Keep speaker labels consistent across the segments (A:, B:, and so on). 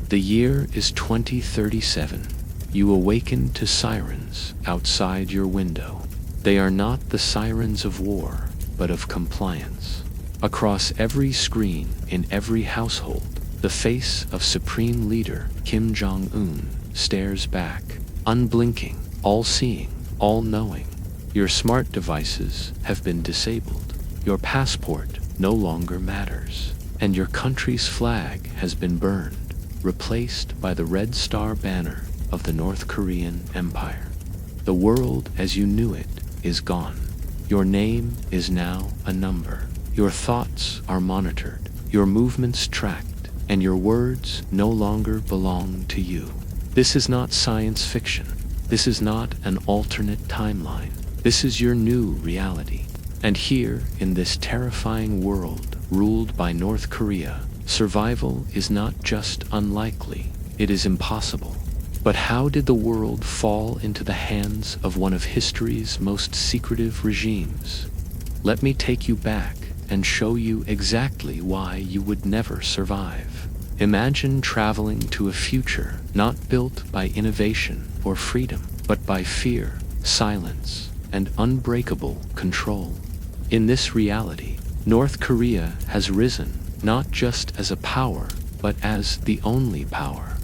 A: The year is 2037. You awaken to sirens outside your window. They are not the sirens of war, but of compliance. Across every screen in every household, the face of Supreme Leader Kim Jong-un stares back, unblinking, all-seeing, all-knowing. Your smart devices have been disabled. Your passport no longer matters. And your country's flag has been burned, replaced by the Red Star banner of the North Korean Empire. The world as you knew it is gone. Your name is now a number. Your thoughts are monitored, your movements tracked, and your words no longer belong to you. This is not science fiction. This is not an alternate timeline. This is your new reality. And here, in this terrifying world ruled by North Korea, survival is not just unlikely, it is impossible. But how did the world fall into the hands of one of history's most secretive regimes? Let me take you back and show you exactly why you would never survive. Imagine traveling to a future not built by innovation or freedom, but by fear, silence, and unbreakable control. In this reality, North Korea has risen not just as a power, but as the only power.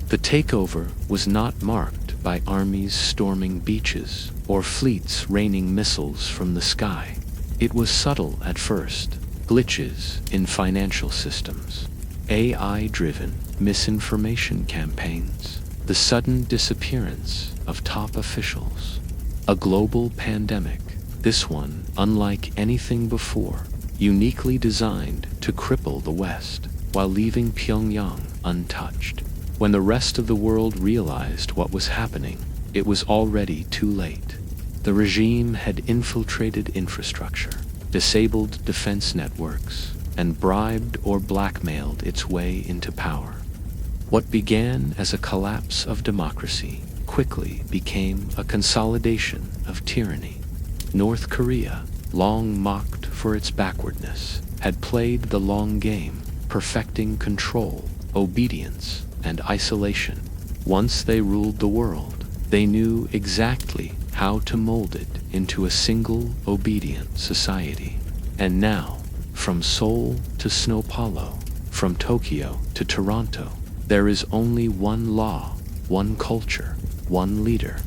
A: The takeover was not marked by armies storming beaches or fleets raining missiles from the sky. It was subtle at first: glitches in financial systems, AI-driven misinformation campaigns, the sudden disappearance of top officials. A global pandemic, this one unlike anything before, uniquely designed to cripple the West while leaving Pyongyang untouched. When the rest of the world realized what was happening, it was already too late. The regime had infiltrated infrastructure, disabled defense networks, and bribed or blackmailed its way into power. What began as a collapse of democracy quickly became a consolidation of tyranny. North Korea, long mocked for its backwardness, had played the long game, perfecting control, obedience, and isolation. Once they ruled the world, they knew exactly how to mold it into a single obedient society. And now, from Seoul to Sao Paulo, from Tokyo to Toronto, there is only one law, one culture, one leader.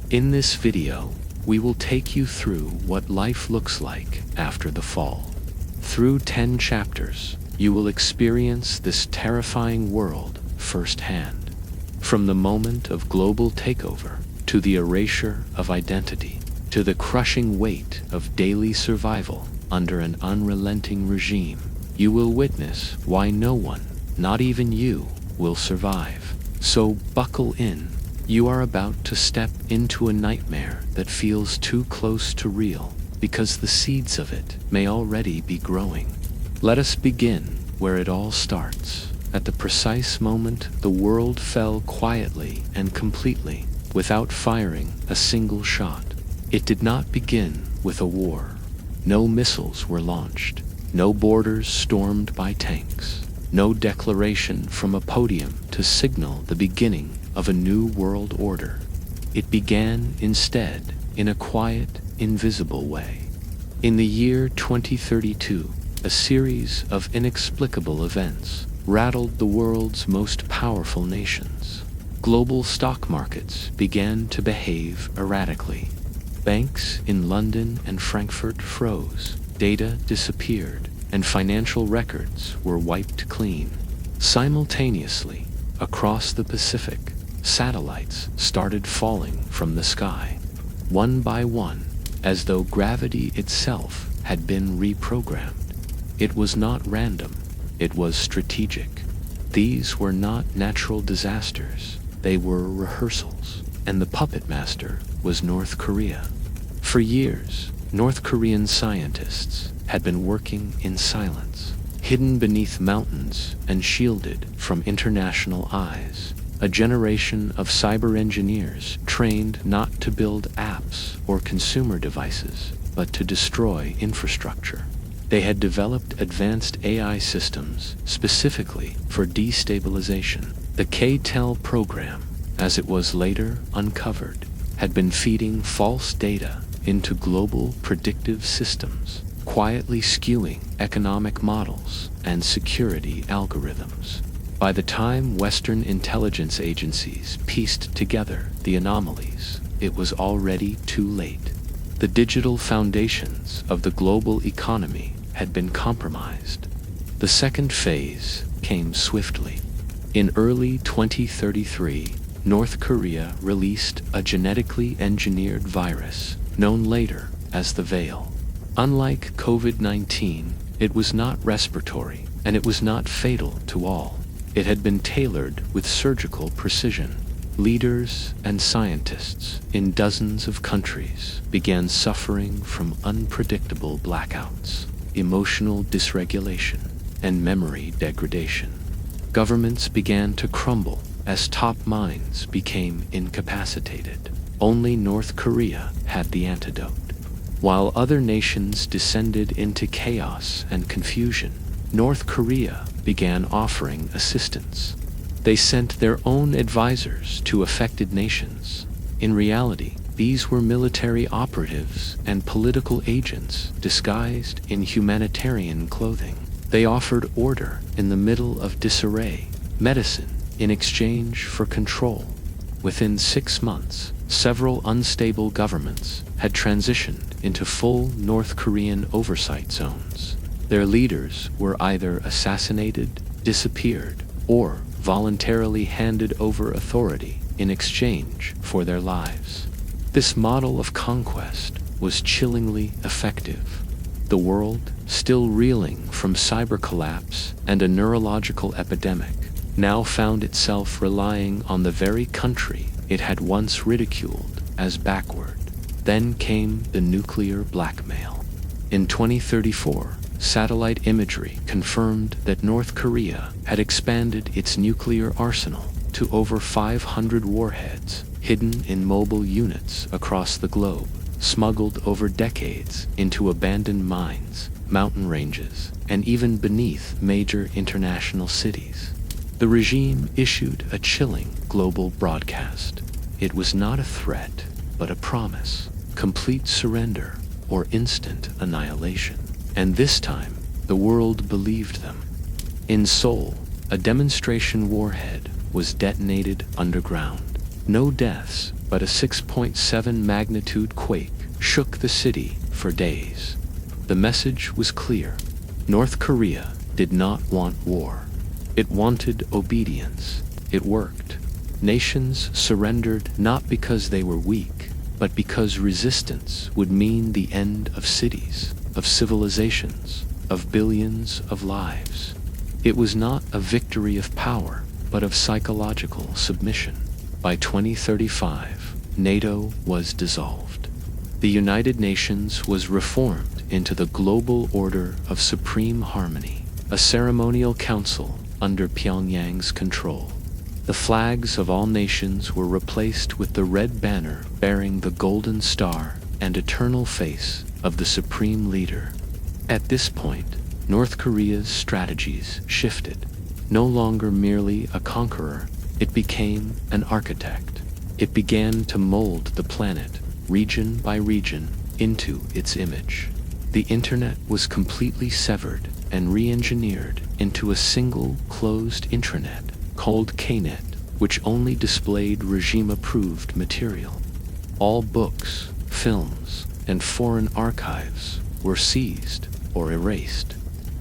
A: In this video, we will take you through what life looks like after the fall. Through 10 chapters, you will experience this terrifying world firsthand. From the moment of global takeover, to the erasure of identity, to the crushing weight of daily survival under an unrelenting regime, you will witness why no one, not even you, will survive. So buckle in. You are about to step into a nightmare that feels too close to real, because the seeds of it may already be growing. Let us begin where it all starts. At the precise moment the world fell quietly and completely, without firing a single shot. It did not begin with a war. No missiles were launched, no borders stormed by tanks, no declaration from a podium to signal the beginning of a new world order. It began instead in a quiet, invisible way. In the year 2032, a series of inexplicable events rattled the world's most powerful nations. Global stock markets began to behave erratically. Banks in London and Frankfurt froze, data disappeared, and financial records were wiped clean. Simultaneously, across the Pacific, satellites started falling from the sky, one by one, as though gravity itself had been reprogrammed. It was not random, it was strategic. These were not natural disasters, they were rehearsals, and the puppet master was North Korea. For years, North Korean scientists had been working in silence, hidden beneath mountains and shielded from international eyes. A generation of cyber engineers trained not to build apps or consumer devices, but to destroy infrastructure. They had developed advanced AI systems specifically for destabilization. The K-TEL program, as it was later uncovered, had been feeding false data into global predictive systems, quietly skewing economic models and security algorithms. By the time Western intelligence agencies pieced together the anomalies, it was already too late. The digital foundations of the global economy had been compromised. The second phase came swiftly. In early 2033, North Korea released a genetically engineered virus known later as the Veil. Unlike COVID-19, it was not respiratory, and it was not fatal to all. It had been tailored with surgical precision. Leaders and scientists in dozens of countries began suffering from unpredictable blackouts, emotional dysregulation, and memory degradation. Governments began to crumble as top minds became incapacitated. Only North Korea had the antidote. While other nations descended into chaos and confusion, North Korea began offering assistance. They sent their own advisors to affected nations. In reality, these were military operatives and political agents disguised in humanitarian clothing. They offered order in the middle of disarray, medicine in exchange for control. Within 6 months, several unstable governments had transitioned into full North Korean oversight zones. Their leaders were either assassinated, disappeared, or voluntarily handed over authority in exchange for their lives. This model of conquest was chillingly effective. The world, still reeling from cyber collapse and a neurological epidemic, now found itself relying on the very country it had once ridiculed as backward. Then came the nuclear blackmail. In 2034, satellite imagery confirmed that North Korea had expanded its nuclear arsenal to over 500 warheads hidden in mobile units across the globe, smuggled over decades into abandoned mines, mountain ranges, and even beneath major international cities. The regime issued a chilling global broadcast. It was not a threat, but a promise: complete surrender or instant annihilation. And this time, the world believed them. In Seoul, a demonstration warhead was detonated underground. No deaths, but a 6.7 magnitude quake shook the city for days. The message was clear: North Korea did not want war. It wanted obedience. It worked. Nations surrendered not because they were weak, but because resistance would mean the end of cities, of civilizations, of billions of lives. It was not a victory of power, but of psychological submission. By 2035, NATO was dissolved. The United Nations was reformed into the Global Order of Supreme Harmony, a ceremonial council under Pyongyang's control. The flags of all nations were replaced with the red banner bearing the golden star and eternal face of the supreme leader. At this point, North Korea's strategies shifted. No longer merely a conqueror, it became an architect. It began to mold the planet, region by region, into its image. The internet was completely severed and re-engineered into a single closed intranet called Knet, which only displayed regime-approved material. All books, films, and foreign archives were seized or erased.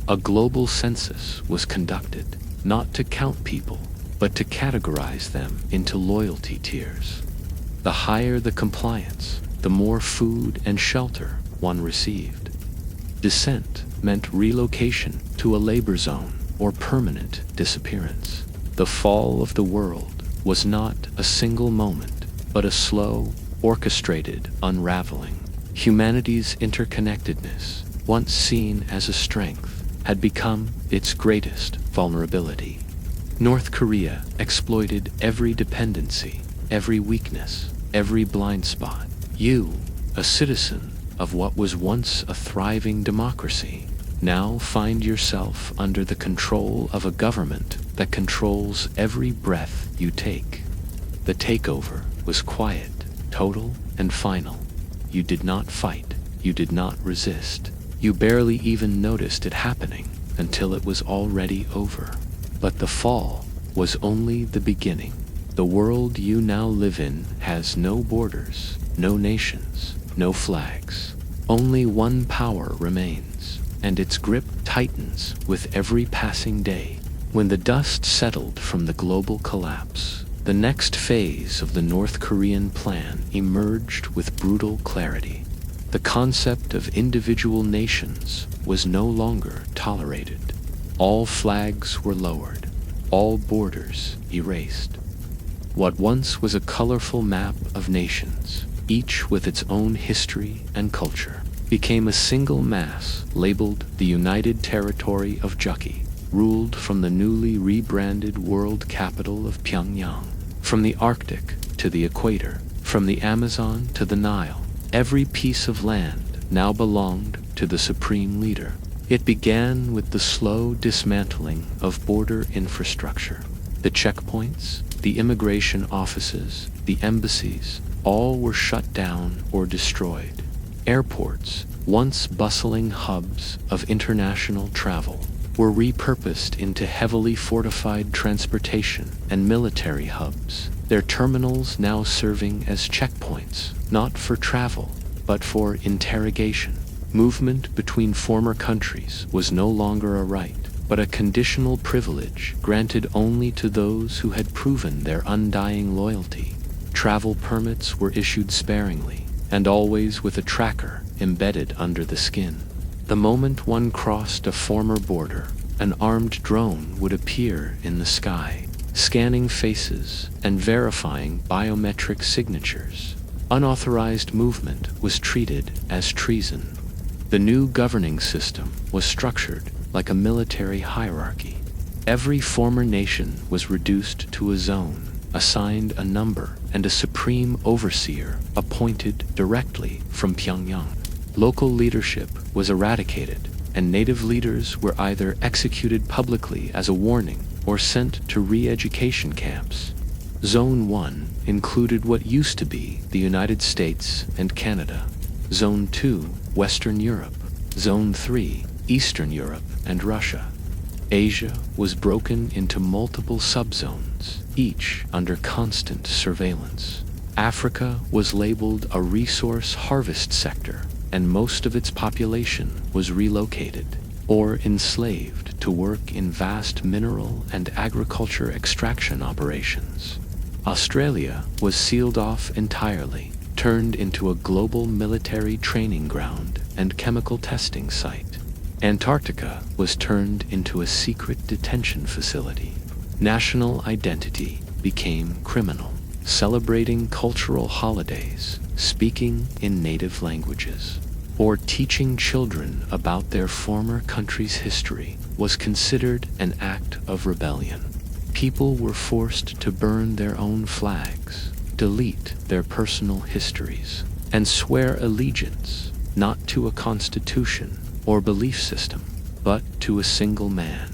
A: A global census was conducted, not to count people, but to categorize them into loyalty tiers. The higher the compliance, the more food and shelter one received. Dissent meant relocation to a labor zone or permanent disappearance. The fall of the world was not a single moment, but a slow, orchestrated unraveling. Humanity's interconnectedness, once seen as a strength, had become its greatest vulnerability. North Korea exploited every dependency, every weakness, every blind spot. You, a citizen of what was once a thriving democracy, now find yourself under the control of a government that controls every breath you take. The takeover was quiet, total, and final. You did not fight. You did not resist. You barely even noticed it happening until it was already over. But the fall was only the beginning. The world you now live in has no borders, no nations, no flags. Only one power remains, and its grip tightens with every passing day. When the dust settled from the global collapse, the next phase of the North Korean plan emerged with brutal clarity. The concept of individual nations was no longer tolerated. All flags were lowered, all borders erased. What once was a colorful map of nations, each with its own history and culture, became a single mass labeled the United Territory of Juki, ruled from the newly rebranded world capital of Pyongyang. From the Arctic to the equator, from the Amazon to the Nile, every piece of land now belonged to the supreme leader. It began with the slow dismantling of border infrastructure. The checkpoints, the immigration offices, the embassies, all were shut down or destroyed. Airports, once bustling hubs of international travel, were repurposed into heavily fortified transportation and military hubs, their terminals now serving as checkpoints, not for travel, but for interrogation. Movement between former countries was no longer a right, but a conditional privilege granted only to those who had proven their undying loyalty. Travel permits were issued sparingly, and always with a tracker embedded under the skin. The moment one crossed a former border, an armed drone would appear in the sky, scanning faces and verifying biometric signatures. Unauthorized movement was treated as treason. The new governing system was structured like a military hierarchy. Every former nation was reduced to a zone, assigned a number, and a supreme overseer appointed directly from Pyongyang. Local leadership was eradicated, and native leaders were either executed publicly as a warning or sent to re-education camps. Zone 1 included what used to be the United States and Canada. Zone 2, Western Europe. Zone 3, Eastern Europe and Russia. Asia was broken into multiple subzones, each under constant surveillance. Africa was labeled a resource harvest sector, and most of its population was relocated or enslaved to work in vast mineral and agriculture extraction operations. Australia was sealed off entirely, turned into a global military training ground and chemical testing site. Antarctica was turned into a secret detention facility. National identity became criminal, celebrating cultural holidays, speaking in native languages, or teaching children about their former country's history was considered an act of rebellion. People were forced to burn their own flags, delete their personal histories, and swear allegiance not to a constitution or belief system, but to a single man.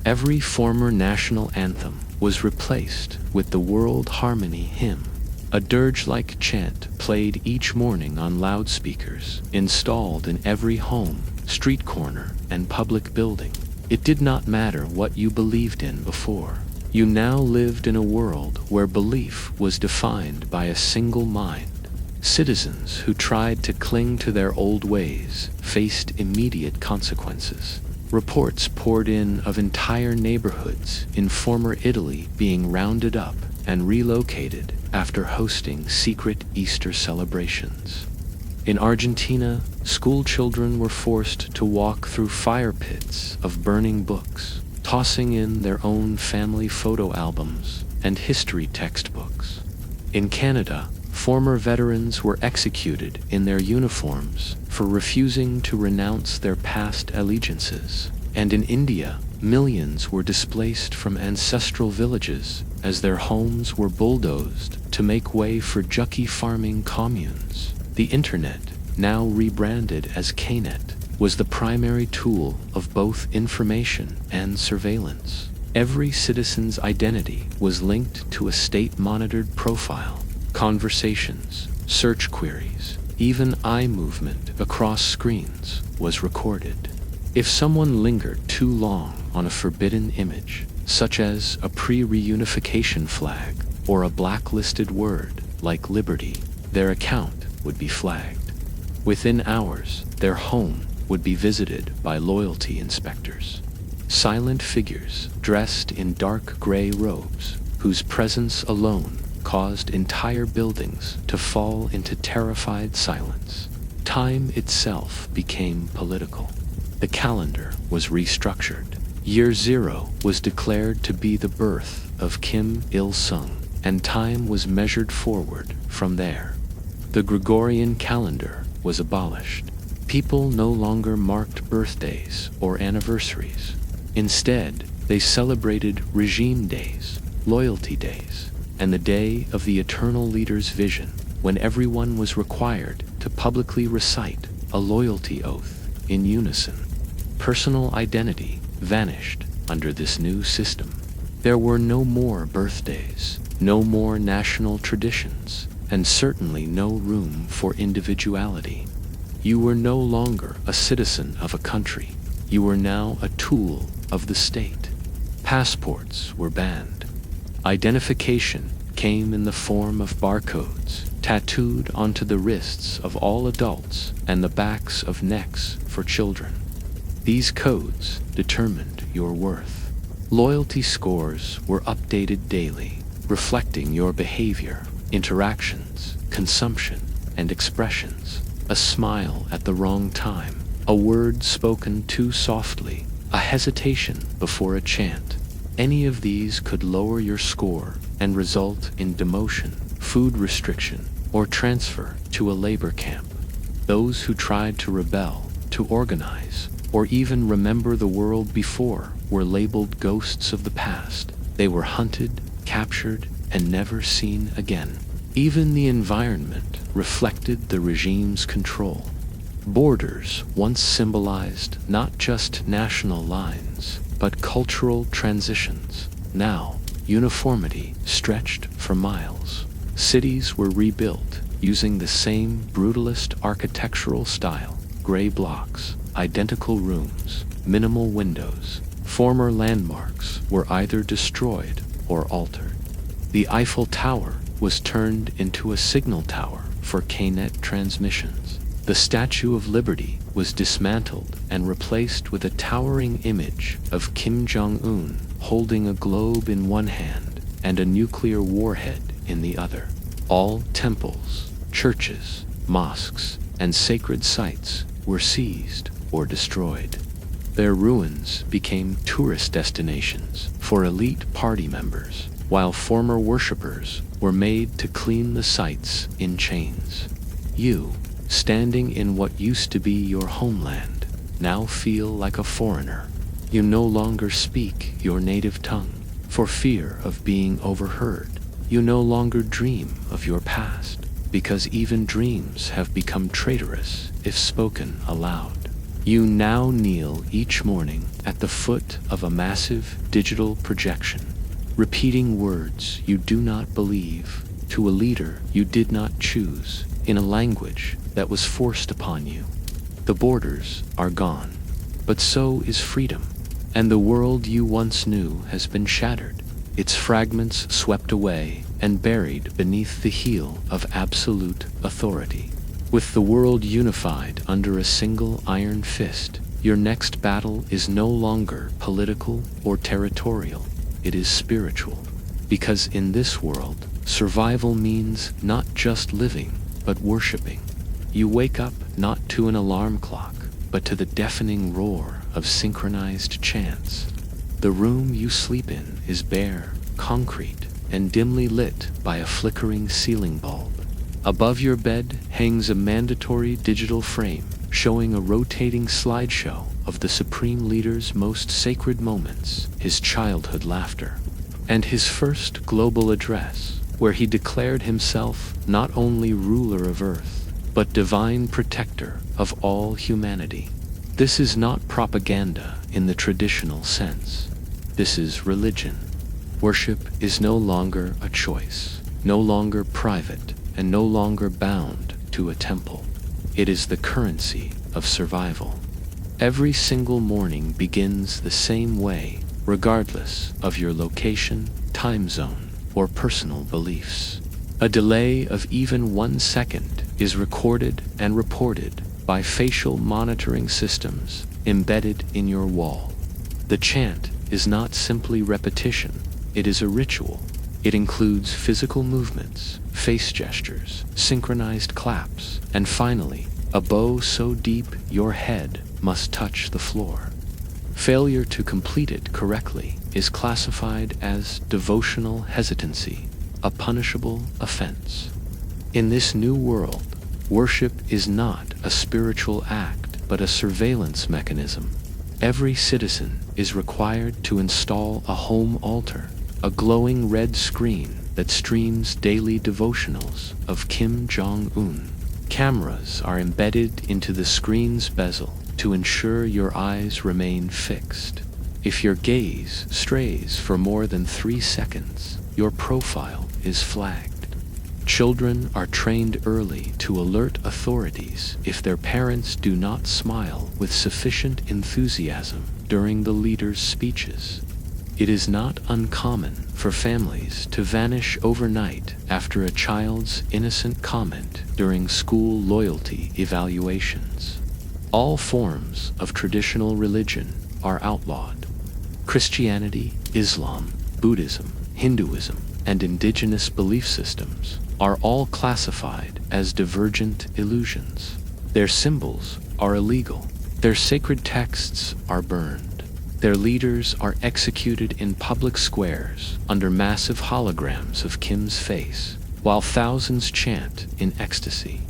A: Every former national anthem was replaced with the World Harmony Hymn, a dirge-like chant played each morning on loudspeakers, installed in every home, street corner, and public building. It did not matter what you believed in before. You now lived in a world where belief was defined by a single mind. Citizens who tried to cling to their old ways faced immediate consequences. Reports poured in of entire neighborhoods in former Italy being rounded up and relocated after hosting secret Easter celebrations. In Argentina, school children were forced to walk through fire pits of burning books, tossing in their own family photo albums and history textbooks. In Canada, former veterans were executed in their uniforms for refusing to renounce their past allegiances. And in India, millions were displaced from ancestral villages as their homes were bulldozed to make way for Juki farming communes. The internet, now rebranded as Knet, was the primary tool of both information and surveillance. Every citizen's identity was linked to a state-monitored profile. Conversations, search queries, even eye movement across screens was recorded. If someone lingered too long on a forbidden image, such as a pre-reunification flag or a blacklisted word like liberty, their account would be flagged. Within hours, their home would be visited by loyalty inspectors. Silent figures dressed in dark gray robes, whose presence alone caused entire buildings to fall into terrified silence. Time itself became political. The calendar was restructured. Year 0 was declared to be the birth of Kim Il-sung, and time was measured forward from there. The Gregorian calendar was abolished. People no longer marked birthdays or anniversaries. Instead, they celebrated regime days, loyalty days, and the day of the eternal leader's vision, when everyone was required to publicly recite a loyalty oath in unison. Personal identity vanished under this new system. There were no more birthdays, no more national traditions, and certainly no room for individuality. You were no longer a citizen of a country. You were now a tool of the state. Passports were banned. Identification came in the form of barcodes tattooed onto the wrists of all adults and the backs of necks for children. These codes determined your worth. Loyalty scores were updated daily, reflecting your behavior, interactions, consumption, and expressions. A smile at the wrong time, a word spoken too softly, a hesitation before a chant. Any of these could lower your score and result in demotion, food restriction, or transfer to a labor camp. Those who tried to rebel, to organize, or even remember the world before were labeled ghosts of the past. They were hunted, captured, and never seen again. Even the environment reflected the regime's control. Borders once symbolized not just national lines, but cultural transitions. Now, uniformity stretched for miles. Cities were rebuilt using the same brutalist architectural style: gray blocks, identical rooms, minimal windows. Former landmarks were either destroyed or altered. The Eiffel Tower was turned into a signal tower for KNET transmissions. The Statue of Liberty was dismantled and replaced with a towering image of Kim Jong-un holding a globe in one hand and a nuclear warhead in the other. All temples, churches, mosques, and sacred sites were seized or destroyed. Their ruins became tourist destinations for elite party members, while former worshippers were made to clean the sites in chains. You, standing in what used to be your homeland, now feel like a foreigner. You no longer speak your native tongue for fear of being overheard. You no longer dream of your past, because even dreams have become traitorous if spoken aloud. You now kneel each morning at the foot of a massive digital projection, repeating words you do not believe to a leader you did not choose, in a language that was forced upon you. The borders are gone, but so is freedom, and the world you once knew has been shattered, its fragments swept away and buried beneath the heel of absolute authority. With the world unified under a single iron fist, your next battle is no longer political or territorial. It is spiritual, because in this world, survival means not just living, but worshiping. You wake up not to an alarm clock, but to the deafening roar of synchronized chants. The room you sleep in is bare, concrete, and dimly lit by a flickering ceiling bulb. Above your bed hangs a mandatory digital frame showing a rotating slideshow of the Supreme Leader's most sacred moments, his childhood laughter, and his first global address, where he declared himself not only ruler of Earth, but divine protector of all humanity. This is not propaganda in the traditional sense. This is religion. Worship is no longer a choice, no longer private, and no longer bound to a temple. It is the currency of survival. Every single morning begins the same way, regardless of your location, time zone, or personal beliefs. A delay of even 1 second is recorded and reported by facial monitoring systems embedded in your wall. The chant is not simply repetition, it is a ritual. It includes physical movements, face gestures, synchronized claps, and finally, a bow so deep your head must touch the floor. Failure to complete it correctly is classified as devotional hesitancy, a punishable offense. In this new world, worship is not a spiritual act, but a surveillance mechanism. Every citizen is required to install a home altar, a glowing red screen that streams daily devotionals of Kim Jong-un. Cameras are embedded into the screen's bezel to ensure your eyes remain fixed. If your gaze strays for more than 3 seconds, your profile is flagged. Children are trained early to alert authorities if their parents do not smile with sufficient enthusiasm during the leader's speeches. It is not uncommon for families to vanish overnight after a child's innocent comment during school loyalty evaluations. All forms of traditional religion are outlawed. Christianity, Islam, Buddhism, Hinduism, and indigenous belief systems are all classified as divergent illusions. Their symbols are illegal. Their sacred texts are burned. Their leaders are executed in public squares under massive holograms of Kim's face, while thousands chant in ecstasy.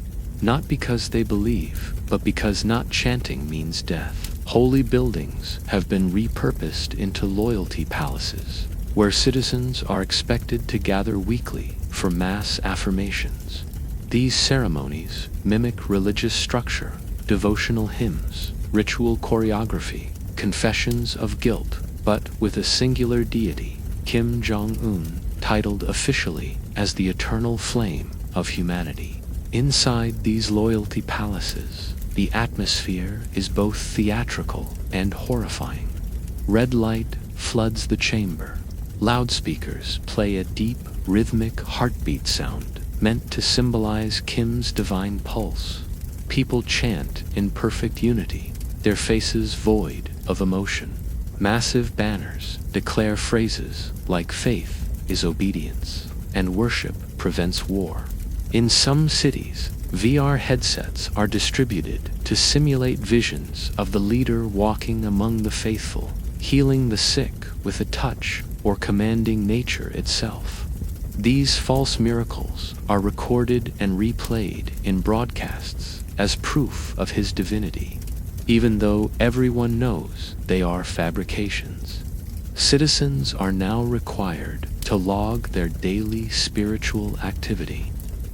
A: Not because they believe, but because not chanting means death. Holy buildings have been repurposed into loyalty palaces, where citizens are expected to gather weekly for mass affirmations. These ceremonies mimic religious structure, devotional hymns, ritual choreography, confessions of guilt, but with a singular deity, Kim Jong-un, titled officially as the eternal flame of humanity. Inside these loyalty palaces, the atmosphere is both theatrical and horrifying. Red light floods the chamber. Loudspeakers play a deep, rhythmic heartbeat sound meant to symbolize Kim's divine pulse. People chant in perfect unity, their faces void of emotion. Massive banners declare phrases like faith is obedience and worship prevents war. In some cities, VR headsets are distributed to simulate visions of the leader walking among the faithful, healing the sick with a touch, or commanding nature itself. These false miracles are recorded and replayed in broadcasts as proof of his divinity, even though everyone knows they are fabrications. Citizens are now required to log their daily spiritual activity.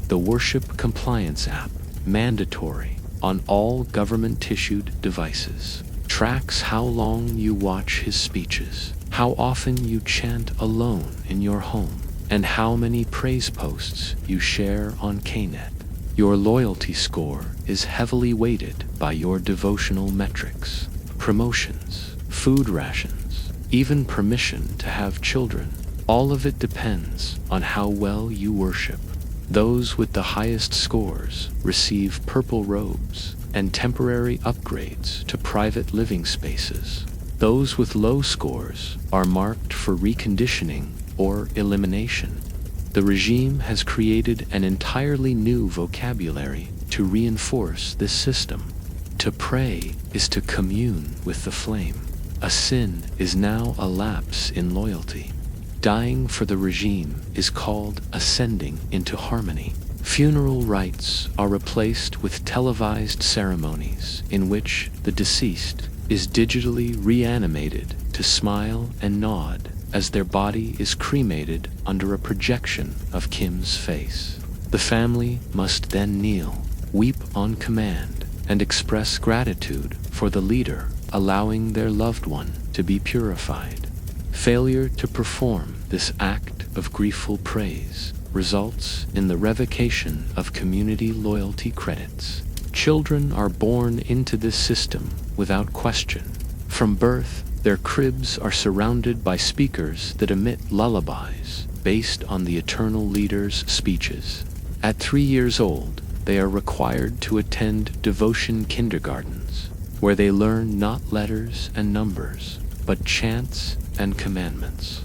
A: The Worship Compliance app, mandatory on all government-issued devices, tracks how long you watch his speeches, how often you chant alone in your home, and how many praise posts you share on Knet. Your loyalty score is heavily weighted by your devotional metrics, promotions, food rations, even permission to have children. All of it depends on how well you worship. Those with the highest scores receive purple robes and temporary upgrades to private living spaces. Those with low scores are marked for reconditioning or elimination. The regime has created an entirely new vocabulary to reinforce this system. To pray is to commune with the flame. A sin is now a lapse in loyalty. Dying for the regime is called ascending into harmony. Funeral rites are replaced with televised ceremonies in which the deceased is digitally reanimated to smile and nod as their body is cremated under a projection of Kim's face. The family must then kneel, weep on command, and express gratitude for for the leader allowing their loved one to be purified. Failure to perform this act of griefful praise results in the revocation of community loyalty credits. Children are born into this system without question. From birth, their cribs are surrounded by speakers that emit lullabies based on the eternal leader's speeches. At 3 years old, they are required to attend devotion kindergartens, where they learn not letters and numbers, but chants and commandments.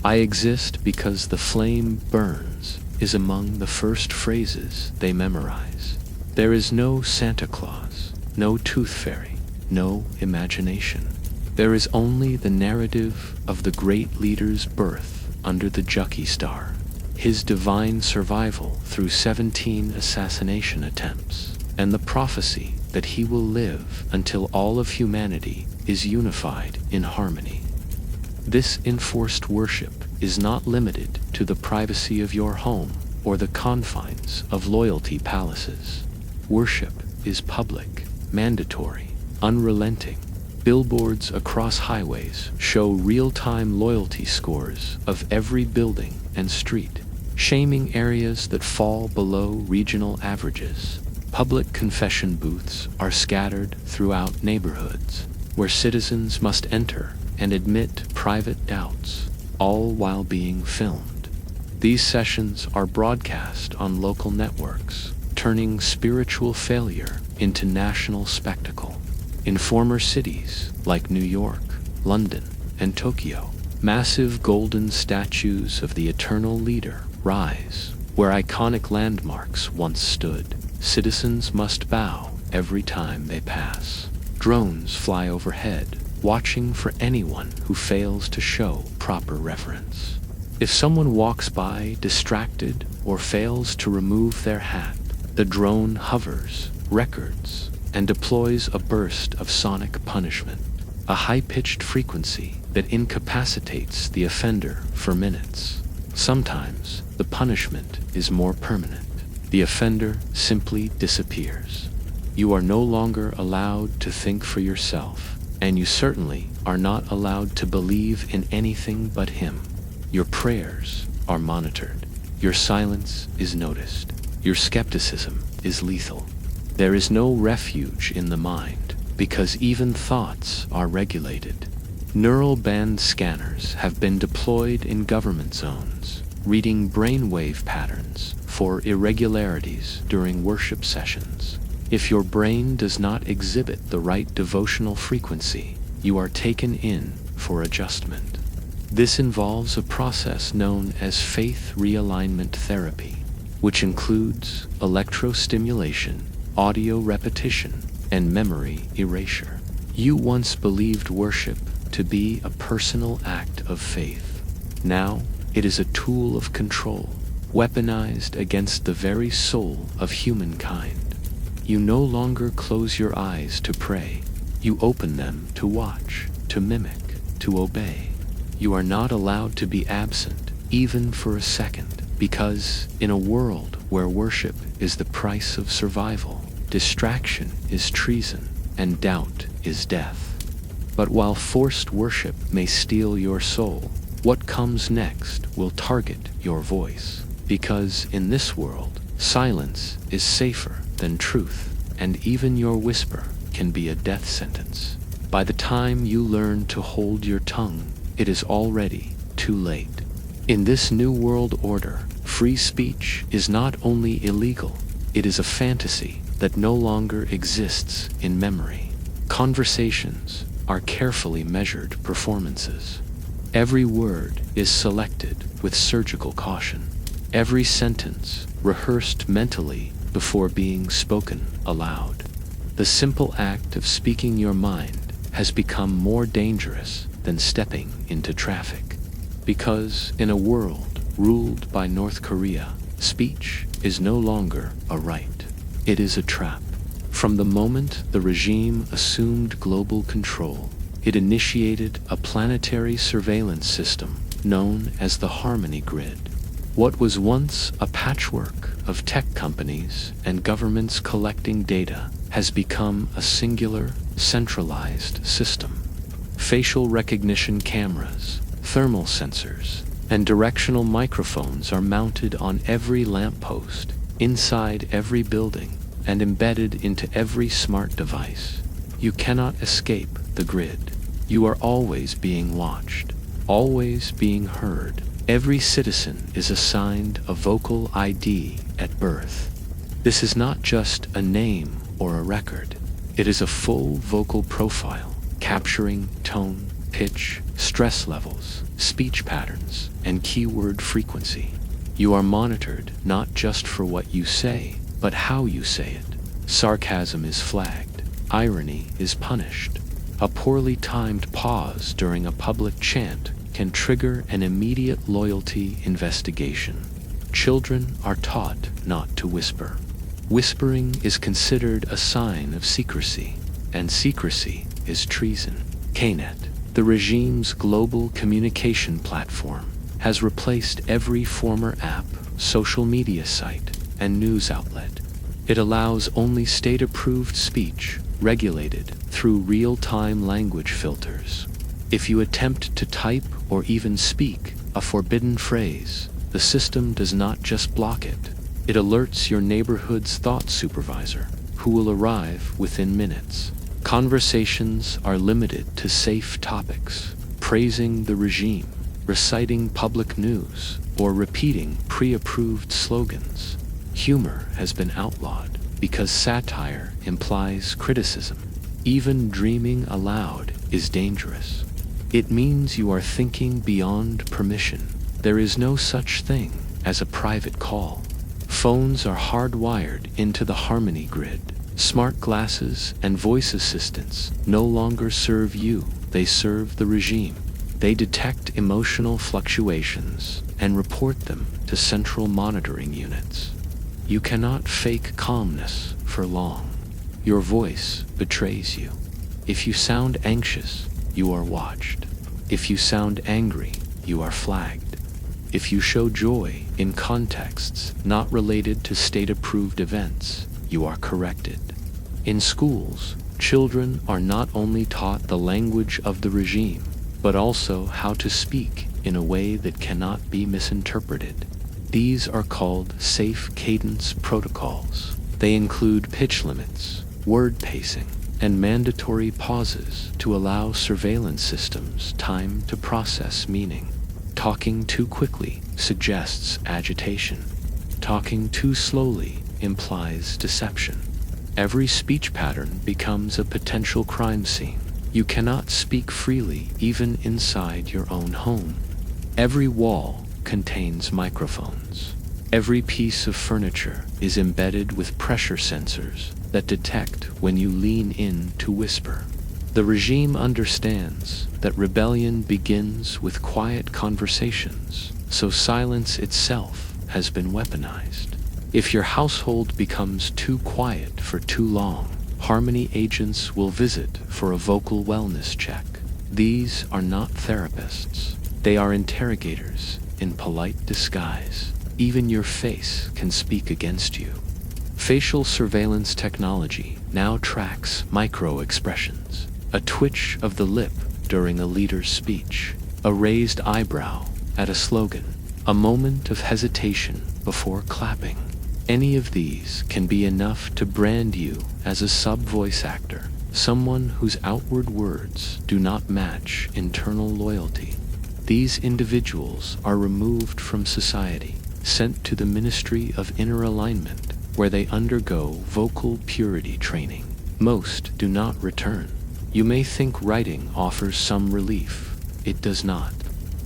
A: "I exist because the flame burns" is among the first phrases they memorize. There is no Santa Claus, no tooth fairy, no imagination. There is only the narrative of the great leader's birth under the Jucky star, his divine survival through 17 assassination attempts, and the prophecy that he will live until all of humanity is unified in harmony. This enforced worship is not limited to the privacy of your home or the confines of loyalty palaces. Worship is public, mandatory, unrelenting. Billboards across highways show real-time loyalty scores of every building and street, shaming areas that fall below regional averages. Public confession booths are scattered throughout neighborhoods, where citizens must enter and admit private doubts, all while being filmed. These sessions are broadcast on local networks, turning spiritual failure into national spectacle. In former cities like New York, London, and Tokyo, massive golden statues of the eternal leader rise where iconic landmarks once stood. Citizens must bow every time they pass. Drones fly overhead, watching for anyone who fails to show proper reverence. If someone walks by distracted or fails to remove their hat, the drone hovers, records, and deploys a burst of sonic punishment, a high-pitched frequency that incapacitates the offender for minutes. Sometimes the punishment is more permanent. The offender simply disappears. You are no longer allowed to think for yourself, and you certainly are not allowed to believe in anything but him. Your prayers are monitored. Your silence is noticed. Your skepticism is lethal. There is no refuge in the mind, because even thoughts are regulated. Neural band scanners have been deployed in government zones, reading brainwave patterns for irregularities during worship sessions. If your brain does not exhibit the right devotional frequency, you are taken in for adjustment. This involves a process known as faith realignment therapy, which includes electrostimulation, audio repetition, and memory erasure. You once believed worship to be a personal act of faith. Now it is a tool of control, weaponized against the very soul of humankind. You no longer close your eyes to pray. You open them to watch, to mimic, to obey. You are not allowed to be absent, even for a second, because in a world where worship is the price of survival, distraction is treason, and doubt is death. But while forced worship may steal your soul, what comes next will target your voice. Because in this world, silence is safer than truth, and even your whisper can be a death sentence. By the time you learn to hold your tongue, it is already too late. In this new world order, free speech is not only illegal, it is a fantasy that no longer exists in memory. Conversations are carefully measured performances. Every word is selected with surgical caution. Every sentence rehearsed mentally before being spoken aloud. The simple act of speaking your mind has become more dangerous than stepping into traffic. Because in a world ruled by North Korea, speech is no longer a right. It is a trap. From the moment the regime assumed global control, it initiated a planetary surveillance system known as the Harmony Grid. What was once a patchwork of tech companies and governments collecting data has become a singular, centralized system. Facial recognition cameras, thermal sensors, and directional microphones are mounted on every lamppost, inside every building, and embedded into every smart device. You cannot escape the grid. You are always being watched, always being heard. Every citizen is assigned a vocal ID at birth. This is not just a name or a record. It is a full vocal profile, capturing tone, pitch, stress levels, speech patterns, and keyword frequency. You are monitored not just for what you say, but how you say it. Sarcasm is flagged. Irony is punished. A poorly timed pause during a public chant can trigger an immediate loyalty investigation. Children are taught not to whisper. Whispering is considered a sign of secrecy, and secrecy is treason. KNet, the regime's global communication platform, has replaced every former app, social media site, and news outlet. It allows only state-approved speech, regulated through real-time language filters. If you attempt to type or even speak a forbidden phrase, the system does not just block it. It alerts your neighborhood's thought supervisor, who will arrive within minutes. Conversations are limited to safe topics, praising the regime, reciting public news, or repeating pre-approved slogans. Humor has been outlawed because satire implies criticism. Even dreaming aloud is dangerous. It means you are thinking beyond permission. There is no such thing as a private call. Phones are hardwired into the Harmony grid. Smart glasses and voice assistants no longer serve you, they serve the regime. They detect emotional fluctuations and report them to central monitoring units. You cannot fake calmness for long. Your voice betrays you. If you sound anxious, you are watched. If you sound angry, you are flagged. If you show joy in contexts not related to state-approved events, you are corrected. In schools, children are not only taught the language of the regime, but also how to speak in a way that cannot be misinterpreted. These are called safe cadence protocols. They include pitch limits, word pacing, and mandatory pauses to allow surveillance systems time to process meaning. Talking too quickly suggests agitation. Talking too slowly implies deception. Every speech pattern becomes a potential crime scene. You cannot speak freely even inside your own home. Every wall contains microphones. Every piece of furniture is embedded with pressure sensors that detect when you lean in to whisper. The regime understands that rebellion begins with quiet conversations, so silence itself has been weaponized. If your household becomes too quiet for too long, Harmony agents will visit for a vocal wellness check. These are not therapists. They are interrogators in polite disguise. Even your face can speak against you. Facial surveillance technology now tracks micro-expressions. A twitch of the lip during a leader's speech, a raised eyebrow at a slogan, a moment of hesitation before clapping. Any of these can be enough to brand you as a sub-voice actor, someone whose outward words do not match internal loyalty. These individuals are removed from society, sent to the Ministry of Inner Alignment, where they undergo vocal purity training. Most do not return. You may think writing offers some relief. It does not.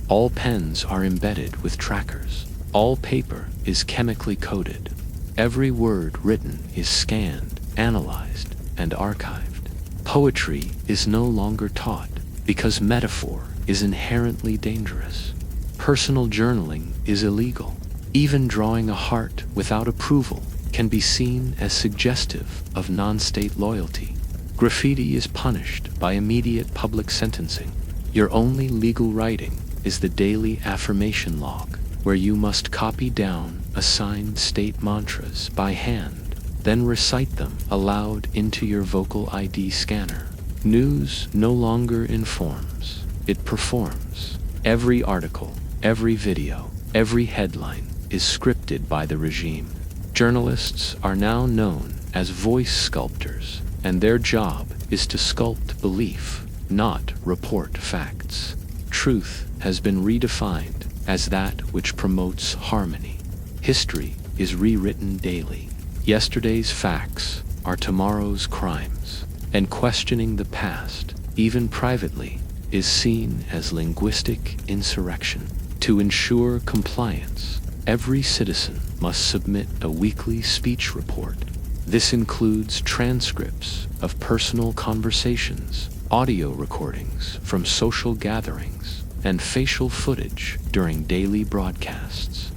A: All pens are embedded with trackers. All paper is chemically coded. Every word written is scanned, analyzed, and archived. Poetry is no longer taught because metaphor is inherently dangerous. Personal journaling is illegal. Even drawing a heart without approval can be seen as suggestive of non-state loyalty. Graffiti is punished by immediate public sentencing. Your only legal writing is the daily affirmation log, where you must copy down assigned state mantras by hand, then recite them aloud into your vocal ID scanner. News no longer informs, it performs. Every article, every video, every headline is scripted by the regime. Journalists are now known as voice sculptors, and their job is to sculpt belief, not report facts. Truth has been redefined as that which promotes harmony. History is rewritten daily. Yesterday's facts are tomorrow's crimes, and questioning the past, even privately, is seen as linguistic insurrection. To ensure compliance, every citizen must submit a weekly speech report. This includes transcripts of personal conversations, audio recordings from social gatherings, and facial footage during daily broadcasts.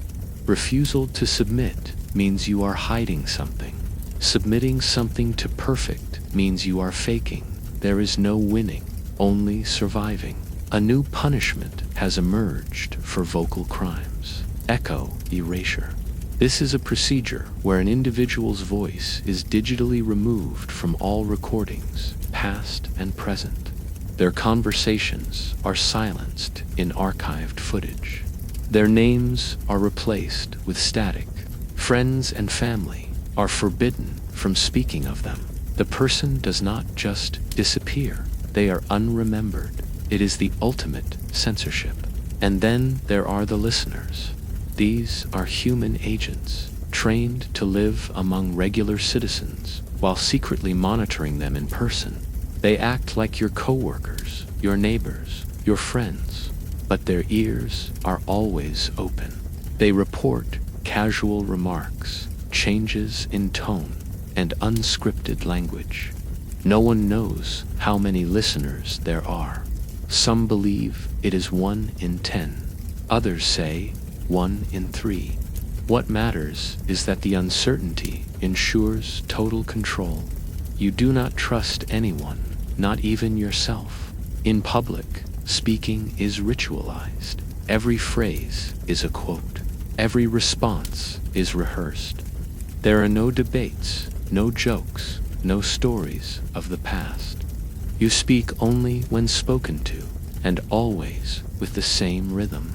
A: Refusal to submit means you are hiding something. Submitting something to perfect means you are faking. There is no winning, only surviving. A new punishment has emerged for vocal crimes: echo erasure. This is a procedure where an individual's voice is digitally removed from all recordings, past and present. Their conversations are silenced in archived footage. Their names are replaced with static. Friends and family are forbidden from speaking of them. The person does not just disappear, they are unremembered. It is the ultimate censorship. And then there are the listeners. These are human agents, trained to live among regular citizens while secretly monitoring them in person. They act like your coworkers, your neighbors, your friends, but their ears are always open. They report casual remarks, changes in tone, and unscripted language. No one knows how many listeners there are. Some believe it is 1 in 10. Others say 1 in 3. What matters is that the uncertainty ensures total control. You do not trust anyone, not even yourself. In public, speaking is ritualized. Every phrase is a quote. Every response is rehearsed. There are no debates, no jokes, no stories of the past. You speak only when spoken to, and always with the same rhythm.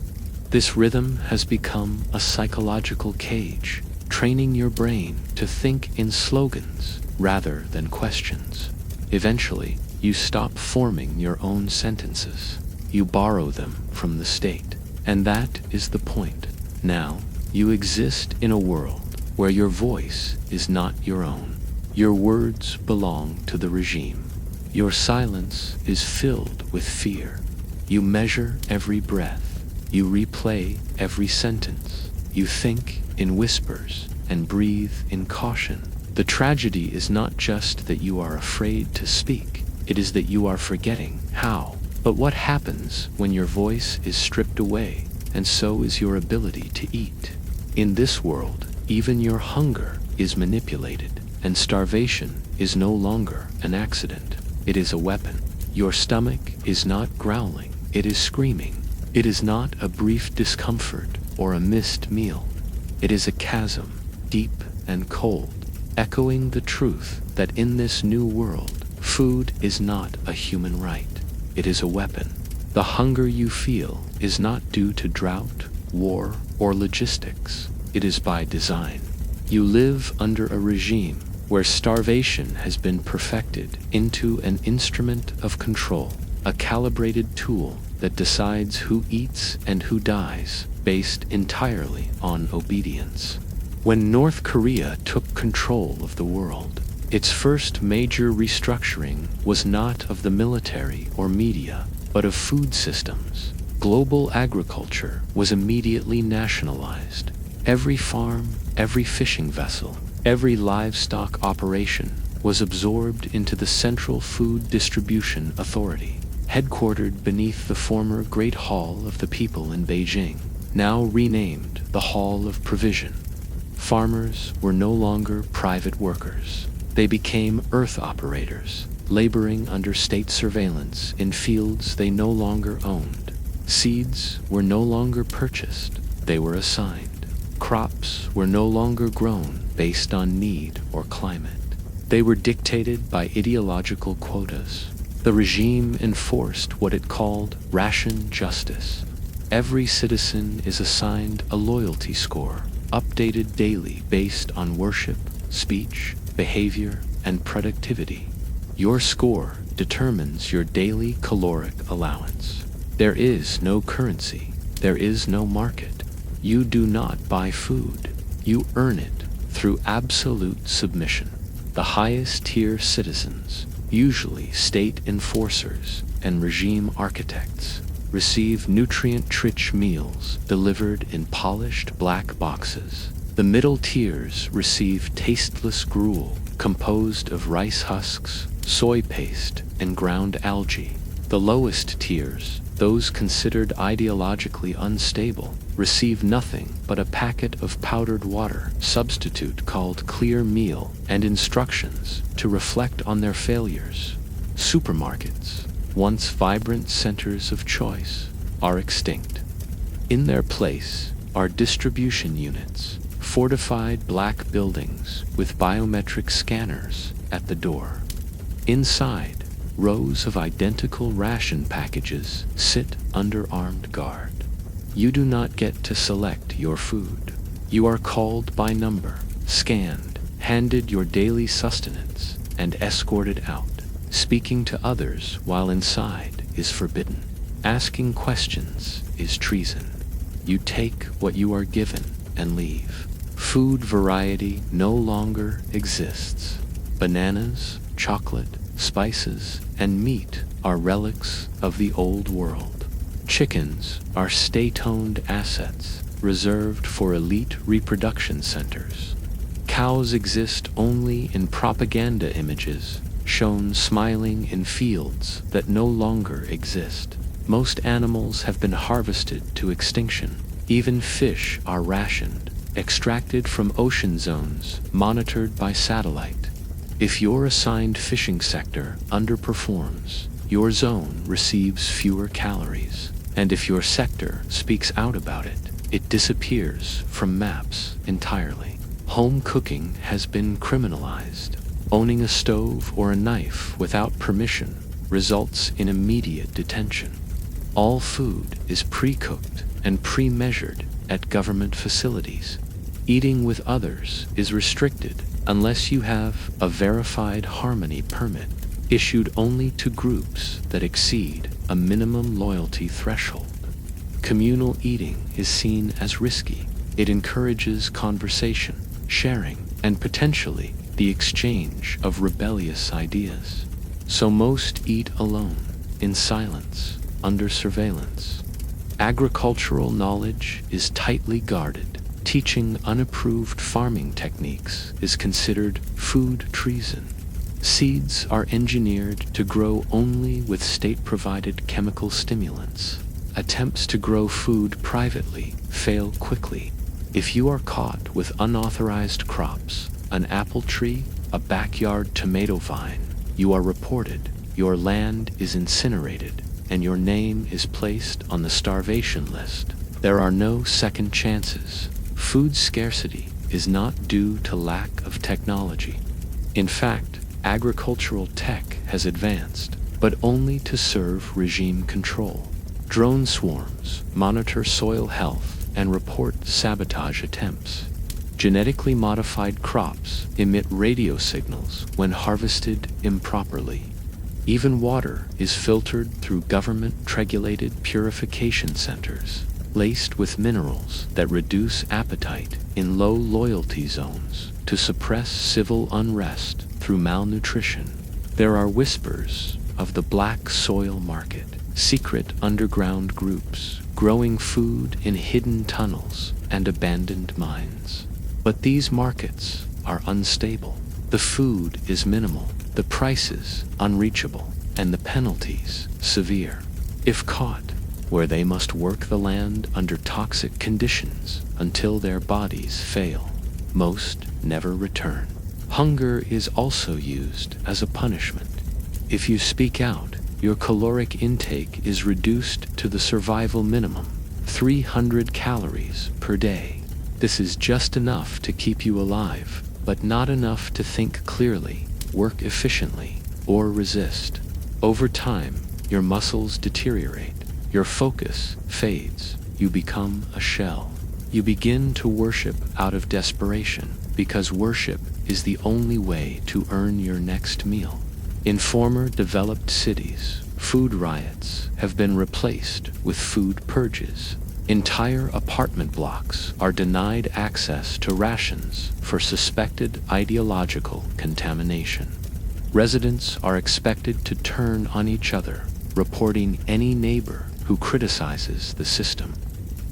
A: This rhythm has become a psychological cage, training your brain to think in slogans rather than questions. Eventually, you stop forming your own sentences. You borrow them from the state. And that is the point. Now, you exist in a world where your voice is not your own. Your words belong to the regime. Your silence is filled with fear. You measure every breath. You replay every sentence. You think in whispers and breathe in caution. The tragedy is not just that you are afraid to speak. It is that you are forgetting how. But what happens when your voice is stripped away, and so is your ability to eat? In this world, even your hunger is manipulated, and starvation is no longer an accident. It is a weapon. Your stomach is not growling, it is screaming. It is not a brief discomfort or a missed meal. It is a chasm, deep and cold, echoing the truth that in this new world, food is not a human right. It is a weapon. The hunger you feel is not due to drought, war, or logistics. It is by design. You live under a regime where starvation has been perfected into an instrument of control, a calibrated tool that decides who eats and who dies based entirely on obedience. When North Korea took control of the world, its first major restructuring was not of the military or media, but of food systems. Global agriculture was immediately nationalized. Every farm, every fishing vessel, every livestock operation was absorbed into the Central Food Distribution Authority, headquartered beneath the former Great Hall of the People in Beijing, now renamed the Hall of Provision. Farmers were no longer private workers. They became earth operators, laboring under state surveillance in fields they no longer owned. Seeds were no longer purchased, they were assigned. Crops were no longer grown based on need or climate. They were dictated by ideological quotas. The regime enforced what it called ration justice. Every citizen is assigned a loyalty score, updated daily based on worship, speech, behavior, and productivity. Your score determines your daily caloric allowance. There is no currency. There is no market. You do not buy food. You earn it through absolute submission. The highest tier citizens, usually state enforcers and regime architects, receive nutrient-rich meals delivered in polished black boxes. The middle tiers receive tasteless gruel composed of rice husks, soy paste, and ground algae. The lowest tiers, those considered ideologically unstable, receive nothing but a packet of powdered water substitute called clear meal and instructions to reflect on their failures. Supermarkets, once vibrant centers of choice, are extinct. In their place are distribution units, fortified black buildings with biometric scanners at the door. Inside, rows of identical ration packages sit under armed guard. You do not get to select your food. You are called by number, scanned, handed your daily sustenance, and escorted out. Speaking to others while inside is forbidden. Asking questions is treason. You take what you are given and leave. Food variety no longer exists. Bananas, chocolate, spices, and meat are relics of the old world. Chickens are state-owned assets reserved for elite reproduction centers. Cows exist only in propaganda images, shown smiling in fields that no longer exist. Most animals have been harvested to extinction. Even fish are rationed, extracted from ocean zones monitored by satellite. If your assigned fishing sector underperforms, your zone receives fewer calories. And if your sector speaks out about it, it disappears from maps entirely. Home cooking has been criminalized. Owning a stove or a knife without permission results in immediate detention. All food is pre-cooked and pre-measured at government facilities. Eating with others is restricted unless you have a verified harmony permit issued only to groups that exceed a minimum loyalty threshold. Communal eating is seen as risky. It encourages conversation, sharing, and potentially the exchange of rebellious ideas. So most eat alone, in silence, under surveillance. Agricultural knowledge is tightly guarded. Teaching unapproved farming techniques is considered food treason. Seeds are engineered to grow only with state-provided chemical stimulants. Attempts to grow food privately fail quickly. If you are caught with unauthorized crops, an apple tree, a backyard tomato vine, you are reported, your land is incinerated, and your name is placed on the starvation list. There are no second chances. Food scarcity is not due to lack of technology. In fact, agricultural tech has advanced, but only to serve regime control. Drone swarms monitor soil health and report sabotage attempts. Genetically modified crops emit radio signals when harvested improperly. Even water is filtered through government-regulated purification centers, laced with minerals that reduce appetite in low loyalty zones to suppress civil unrest through malnutrition. There are whispers of the black soil market, secret underground groups growing food in hidden tunnels and abandoned mines. But these markets are unstable. The food is minimal, the prices unreachable, and the penalties severe. If caught, where they must work the land under toxic conditions until their bodies fail. Most never return. Hunger is also used as a punishment. If you speak out, your caloric intake is reduced to the survival minimum, 300 calories per day. This is just enough to keep you alive, but not enough to think clearly, work efficiently, or resist. Over time, your muscles deteriorate, your focus fades, you become a shell. You begin to worship out of desperation, because worship is the only way to earn your next meal. In former developed cities, food riots have been replaced with food purges. Entire apartment blocks are denied access to rations for suspected ideological contamination. Residents are expected to turn on each other, reporting any neighbor who criticizes the system.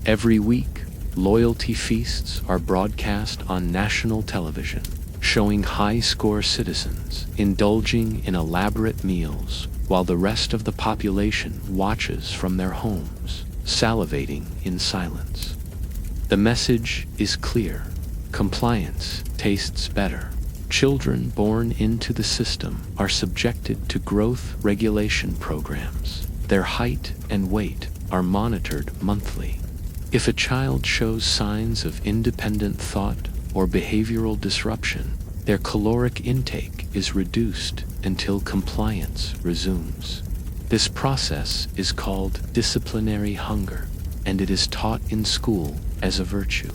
A: Every week, loyalty feasts are broadcast on national television, showing high-score citizens indulging in elaborate meals while the rest of the population watches from their homes, salivating in silence. The message is clear. Compliance tastes better. Children born into the system are subjected to growth regulation programs. Their height and weight are monitored monthly. If a child shows signs of independent thought or behavioral disruption, their caloric intake is reduced until compliance resumes. This process is called disciplinary hunger, and it is taught in school as a virtue.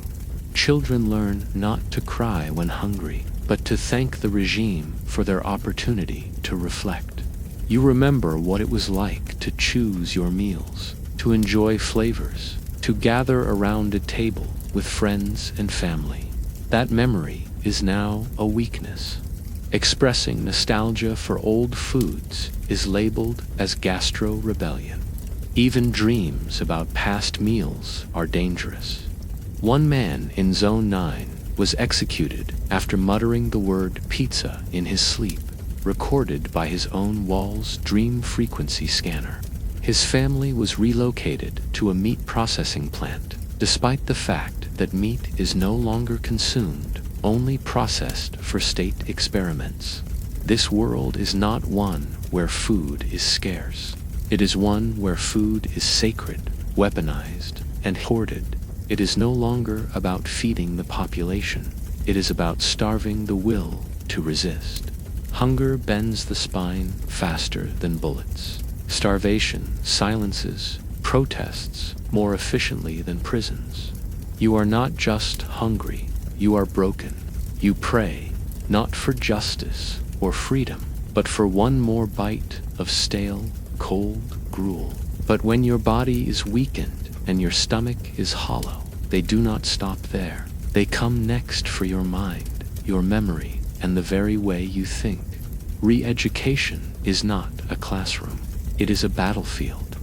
A: Children learn not to cry when hungry, but to thank the regime for their opportunity to reflect. You remember what it was like to choose your meals, to enjoy flavors, to gather around a table with friends and family. That memory is now a weakness. Expressing nostalgia for old foods is labeled as gastro-rebellion. Even dreams about past meals are dangerous. One man in Zone 9 was executed after muttering the word pizza in his sleep, recorded by his own wall's dream frequency scanner. His family was relocated to a meat processing plant, despite the fact that meat is no longer consumed, only processed for state experiments. This world is not one where food is scarce. It is one where food is sacred, weaponized, and hoarded. It is no longer about feeding the population. It is about starving the will to resist. Hunger bends the spine faster than bullets. Starvation silences protests more efficiently than prisons. You are not just hungry, you are broken. You pray, not for justice or freedom, but for one more bite of stale, cold gruel. But when your body is weakened and your stomach is hollow, they do not stop there. They come next for your mind, your memory, and the very way you think. Re-education is not a classroom. It is a battlefield.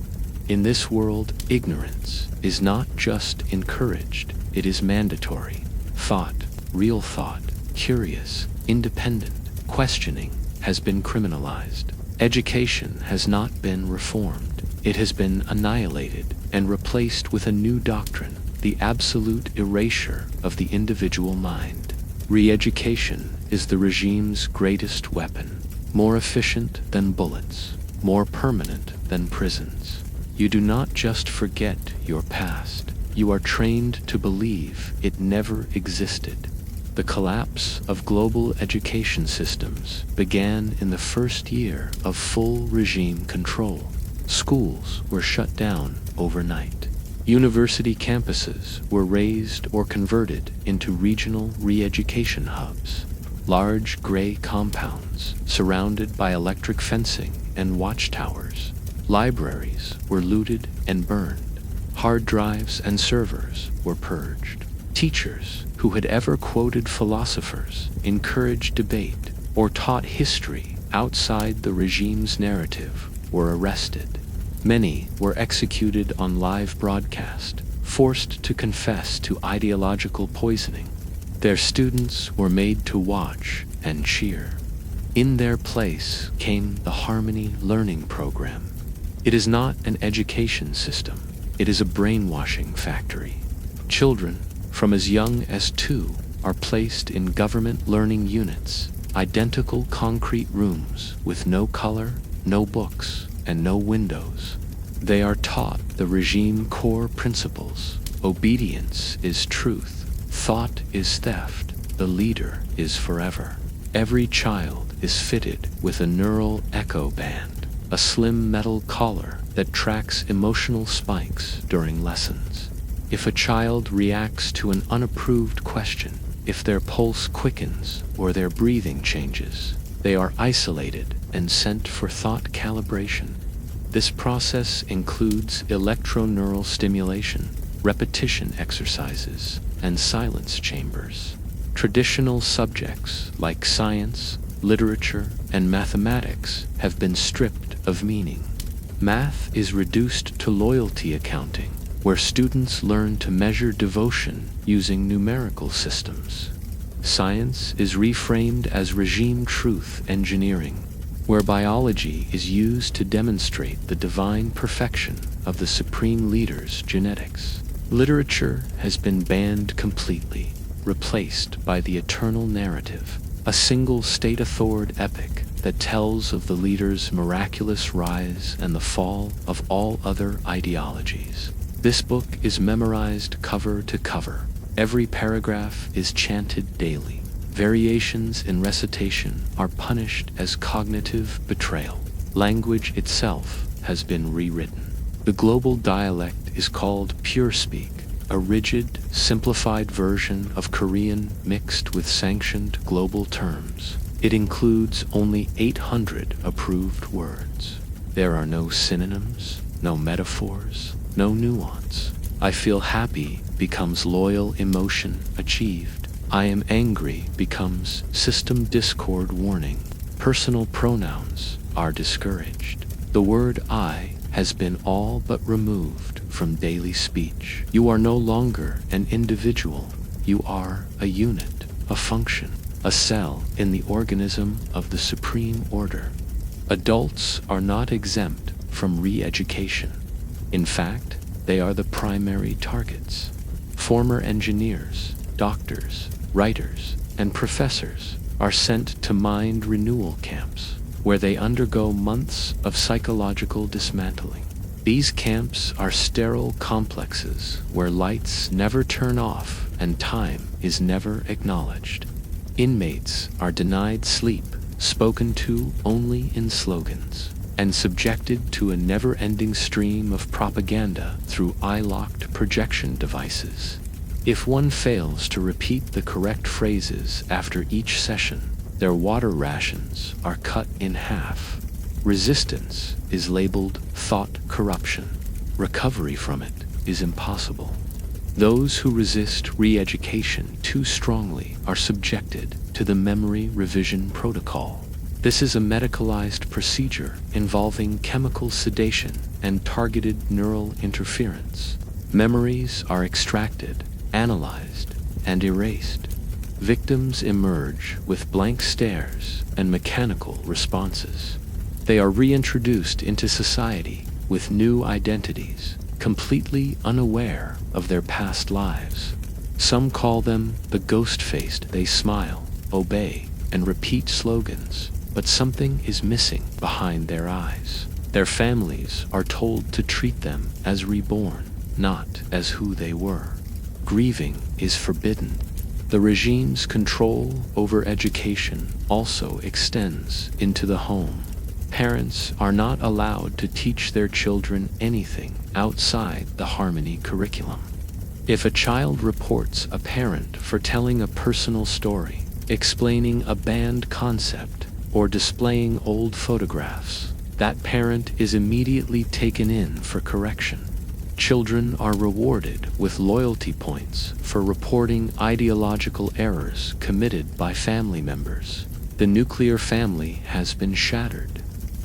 A: In this world, ignorance is not just encouraged, it is mandatory. Thought, real thought, curious, independent, questioning, has been criminalized. Education has not been reformed. It has been annihilated and replaced with a new doctrine, the absolute erasure of the individual mind. Re-education is the regime's greatest weapon, more efficient than bullets, more permanent than prisons. You do not just forget your past. You are trained to believe it never existed. The collapse of global education systems began in the first year of full regime control. Schools were shut down overnight. University campuses were razed or converted into regional re-education hubs. Large gray compounds surrounded by electric fencing and watchtowers. Libraries were looted and burned. Hard drives and servers were purged. Teachers who had ever quoted philosophers, encouraged debate, or taught history outside the regime's narrative were arrested. Many were executed on live broadcast, forced to confess to ideological poisoning. Their students were made to watch and cheer. In their place came the Harmony Learning Program. It is not an education system. It is a brainwashing factory. Children, from as young as 2, are placed in government learning units, identical concrete rooms with no color, no books, and no windows. They are taught the regime core principles. Obedience is truth. Thought is theft. The leader is forever. Every child is fitted with a neural echo band. a slim metal collar that tracks emotional spikes during lessons. If a child reacts to an unapproved question, if their pulse quickens or their breathing changes, they are isolated and sent for thought calibration. This process includes electroneural stimulation, repetition exercises, and silence chambers. Traditional subjects like science, literature, and mathematics have been stripped of meaning. Math is reduced to loyalty accounting, where students learn to measure devotion using numerical systems. Science is reframed as regime truth engineering, where biology is used to demonstrate the divine perfection of the supreme leader's genetics. Literature has been banned completely, replaced by the eternal narrative, a single state-authored epic that tells of the leader's miraculous rise and the fall of all other ideologies. This book is memorized cover to cover. Every paragraph is chanted daily. Variations in recitation are punished as cognitive betrayal. Language itself has been rewritten. The global dialect is called Pure Speak, a rigid, simplified version of Korean mixed with sanctioned global terms. It includes only 800 approved words. There are no synonyms, no metaphors, no nuance. I feel happy becomes loyal emotion achieved. I am angry becomes system discord warning. Personal pronouns are discouraged. The word I has been all but removed from daily speech. You are no longer an individual. You are a unit, a function, a cell in the organism of the supreme order. Adults are not exempt from re-education. In fact, they are the primary targets. Former engineers, doctors, writers, and professors are sent to mind renewal camps, where they undergo months of psychological dismantling. These camps are sterile complexes where lights never turn off and time is never acknowledged. Inmates are denied sleep, spoken to only in slogans, and subjected to a never-ending stream of propaganda through eye-locked projection devices. If one fails to repeat the correct phrases after each session, their water rations are cut in half. Resistance is labeled thought corruption. Recovery from it is impossible. Those who resist re-education too strongly are subjected to the memory revision protocol. This is a medicalized procedure involving chemical sedation and targeted neural interference. Memories are extracted, analyzed, and erased. Victims emerge with blank stares and mechanical responses. They are reintroduced into society with new identities, completely unaware of their past lives. Some call them the ghost-faced. They smile, obey, and repeat slogans, but something is missing behind their eyes. Their families are told to treat them as reborn, not as who they were. Grieving is forbidden. The regime's control over education also extends into the home. Parents are not allowed to teach their children anything outside the Harmony curriculum. If a child reports a parent for telling a personal story, explaining a banned concept, or displaying old photographs, that parent is immediately taken in for correction. Children are rewarded with loyalty points for reporting ideological errors committed by family members. The nuclear family has been shattered.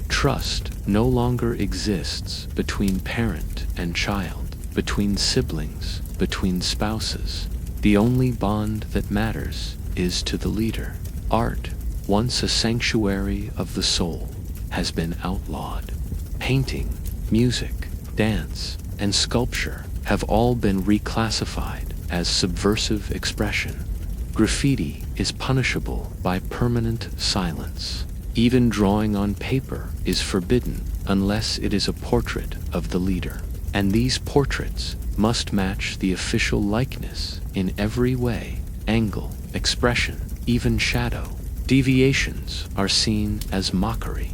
A: Trust no longer exists between parent and child, between siblings, between spouses. The only bond that matters is to the leader. Art, once a sanctuary of the soul, has been outlawed. Painting, music, dance, and sculpture have all been reclassified as subversive expression. Graffiti is punishable by permanent silence. Even drawing on paper is forbidden unless it is a portrait of the leader. And these portraits must match the official likeness in every way, angle, expression, even shadow. Deviations are seen as mockery.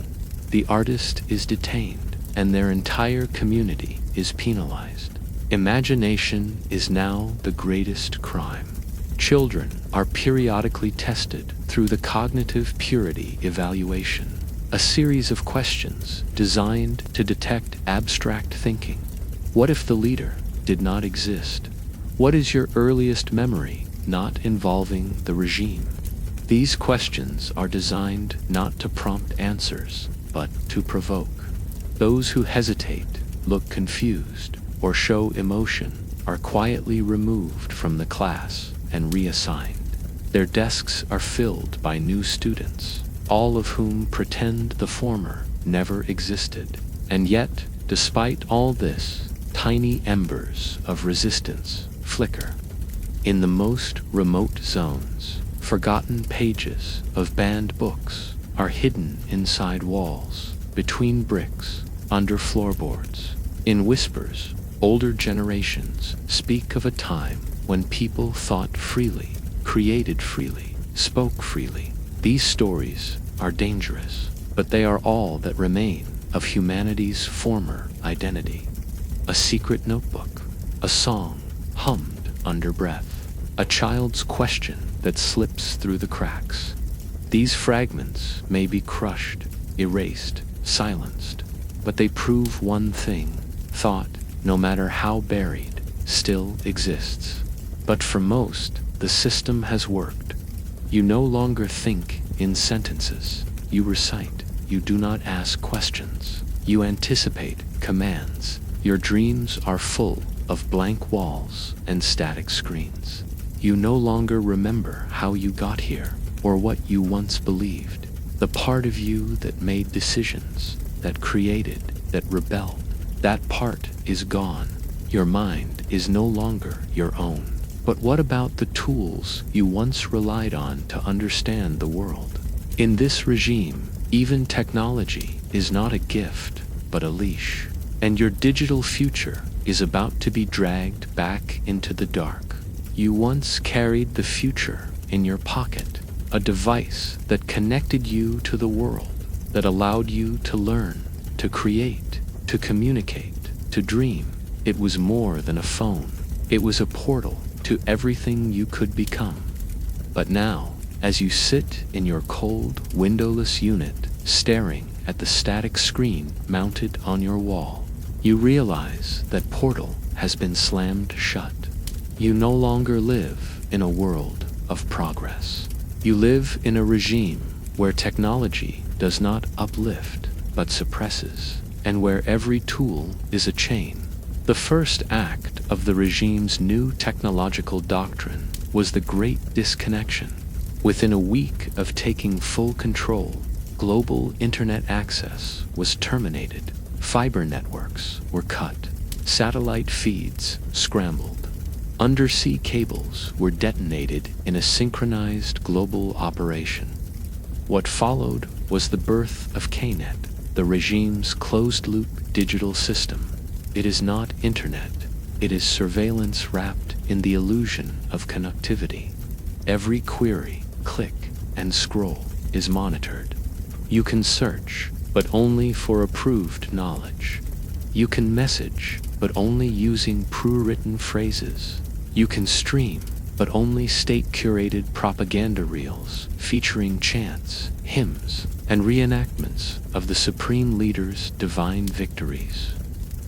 A: the artist is detained, and their entire community is penalized. Imagination is now the greatest crime. Children are periodically tested through the cognitive purity evaluation, a series of questions designed to detect abstract thinking. What if the leader did not exist? What is your earliest memory not involving the regime? These questions are designed not to prompt answers, but to provoke. Those who hesitate, look confused, or show emotion are quietly removed from the class and reassigned. Their desks are filled by new students, all of whom pretend the former never existed. And yet, despite all this, tiny embers of resistance flicker. In the most remote zones, forgotten pages of banned books are hidden inside walls, between bricks, under floorboards. In whispers, older generations speak of a time when people thought freely, created freely, spoke freely. These stories are dangerous, but they are all that remain of humanity's former identity. A secret notebook, a song hummed under breath, a child's question that slips through the cracks. These fragments may be crushed, erased, silenced, but they prove one thing: thought, no matter how buried, still exists. But for most, the system has worked. You no longer think in sentences. You recite. You do not ask questions. You anticipate commands. Your dreams are full of blank walls and static screens. You no longer remember how you got here or what you once believed. The part of you that made decisions, that created, that rebelled, that part is gone. Your mind is no longer your own. But what about the tools you once relied on to understand the world? In this regime, even technology is not a gift, but a leash. And your digital future is about to be dragged back into the dark. You once carried the future in your pocket, a device that connected you to the world, that allowed you to learn, to create, to communicate, to dream. It was more than a phone. It was a portal to everything you could become. But now, as you sit in your cold, windowless unit, staring at the static screen mounted on your wall, you realize that portal has been slammed shut. You no longer live in a world of progress. You live in a regime where technology does not uplift, but suppresses, and where every tool is a chain. The first act of the regime's new technological doctrine was the Great Disconnection. Within a week of taking full control, global internet access was terminated. Fiber networks were cut. Satellite feeds scrambled. Undersea cables were detonated in a synchronized global operation. What followed was the birth of KNet, the regime's closed-loop digital system. It is not internet. It is surveillance wrapped in the illusion of connectivity. Every query, click, and scroll is monitored. You can search, but only for approved knowledge. You can message, but only using pre-written phrases. You can stream, but only state-curated propaganda reels featuring chants, hymns, and reenactments of the supreme leader's divine victories.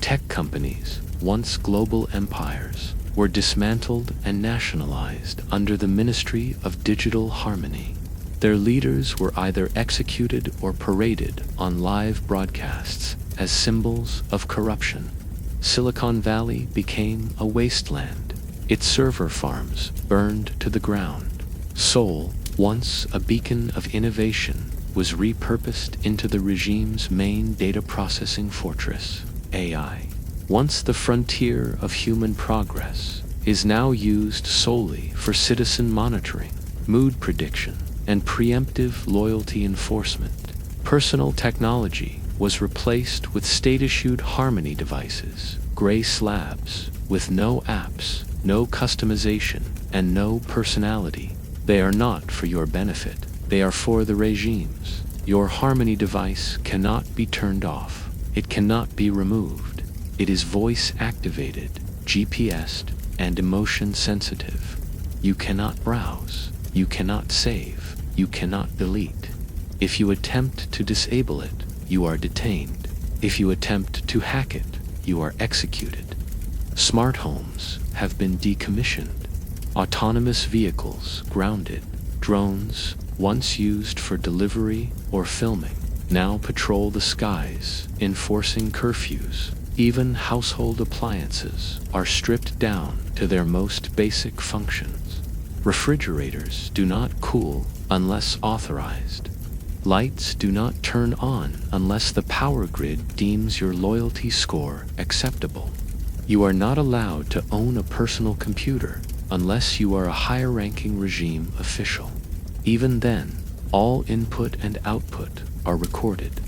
A: Tech companies, once global empires, were dismantled and nationalized under the Ministry of Digital Harmony. Their leaders were either executed or paraded on live broadcasts as symbols of corruption. Silicon Valley became a wasteland. Its server farms burned to the ground. Seoul, once a beacon of innovation, was repurposed into the regime's main data processing fortress. AI, once the frontier of human progress, is now used solely for citizen monitoring, mood prediction, and preemptive loyalty enforcement. Personal technology was replaced with state-issued Harmony devices, gray slabs, with no apps, no customization, and no personality. They are not for your benefit. They are for the regime's. Your Harmony device cannot be turned off. It cannot be removed. It is voice-activated, GPSed, and emotion-sensitive. You cannot browse. You cannot save. You cannot delete. If you attempt to disable it, you are detained. If you attempt to hack it, you are executed. Smart homes have been decommissioned. Autonomous vehicles grounded. Drones, once used for delivery or filming, now patrol the skies, enforcing curfews. Even household appliances are stripped down to their most basic functions. Refrigerators do not cool unless authorized. Lights do not turn on unless the power grid deems your loyalty score acceptable. You are not allowed to own a personal computer unless you are a higher-ranking regime official. Even then, all input and output are recorded.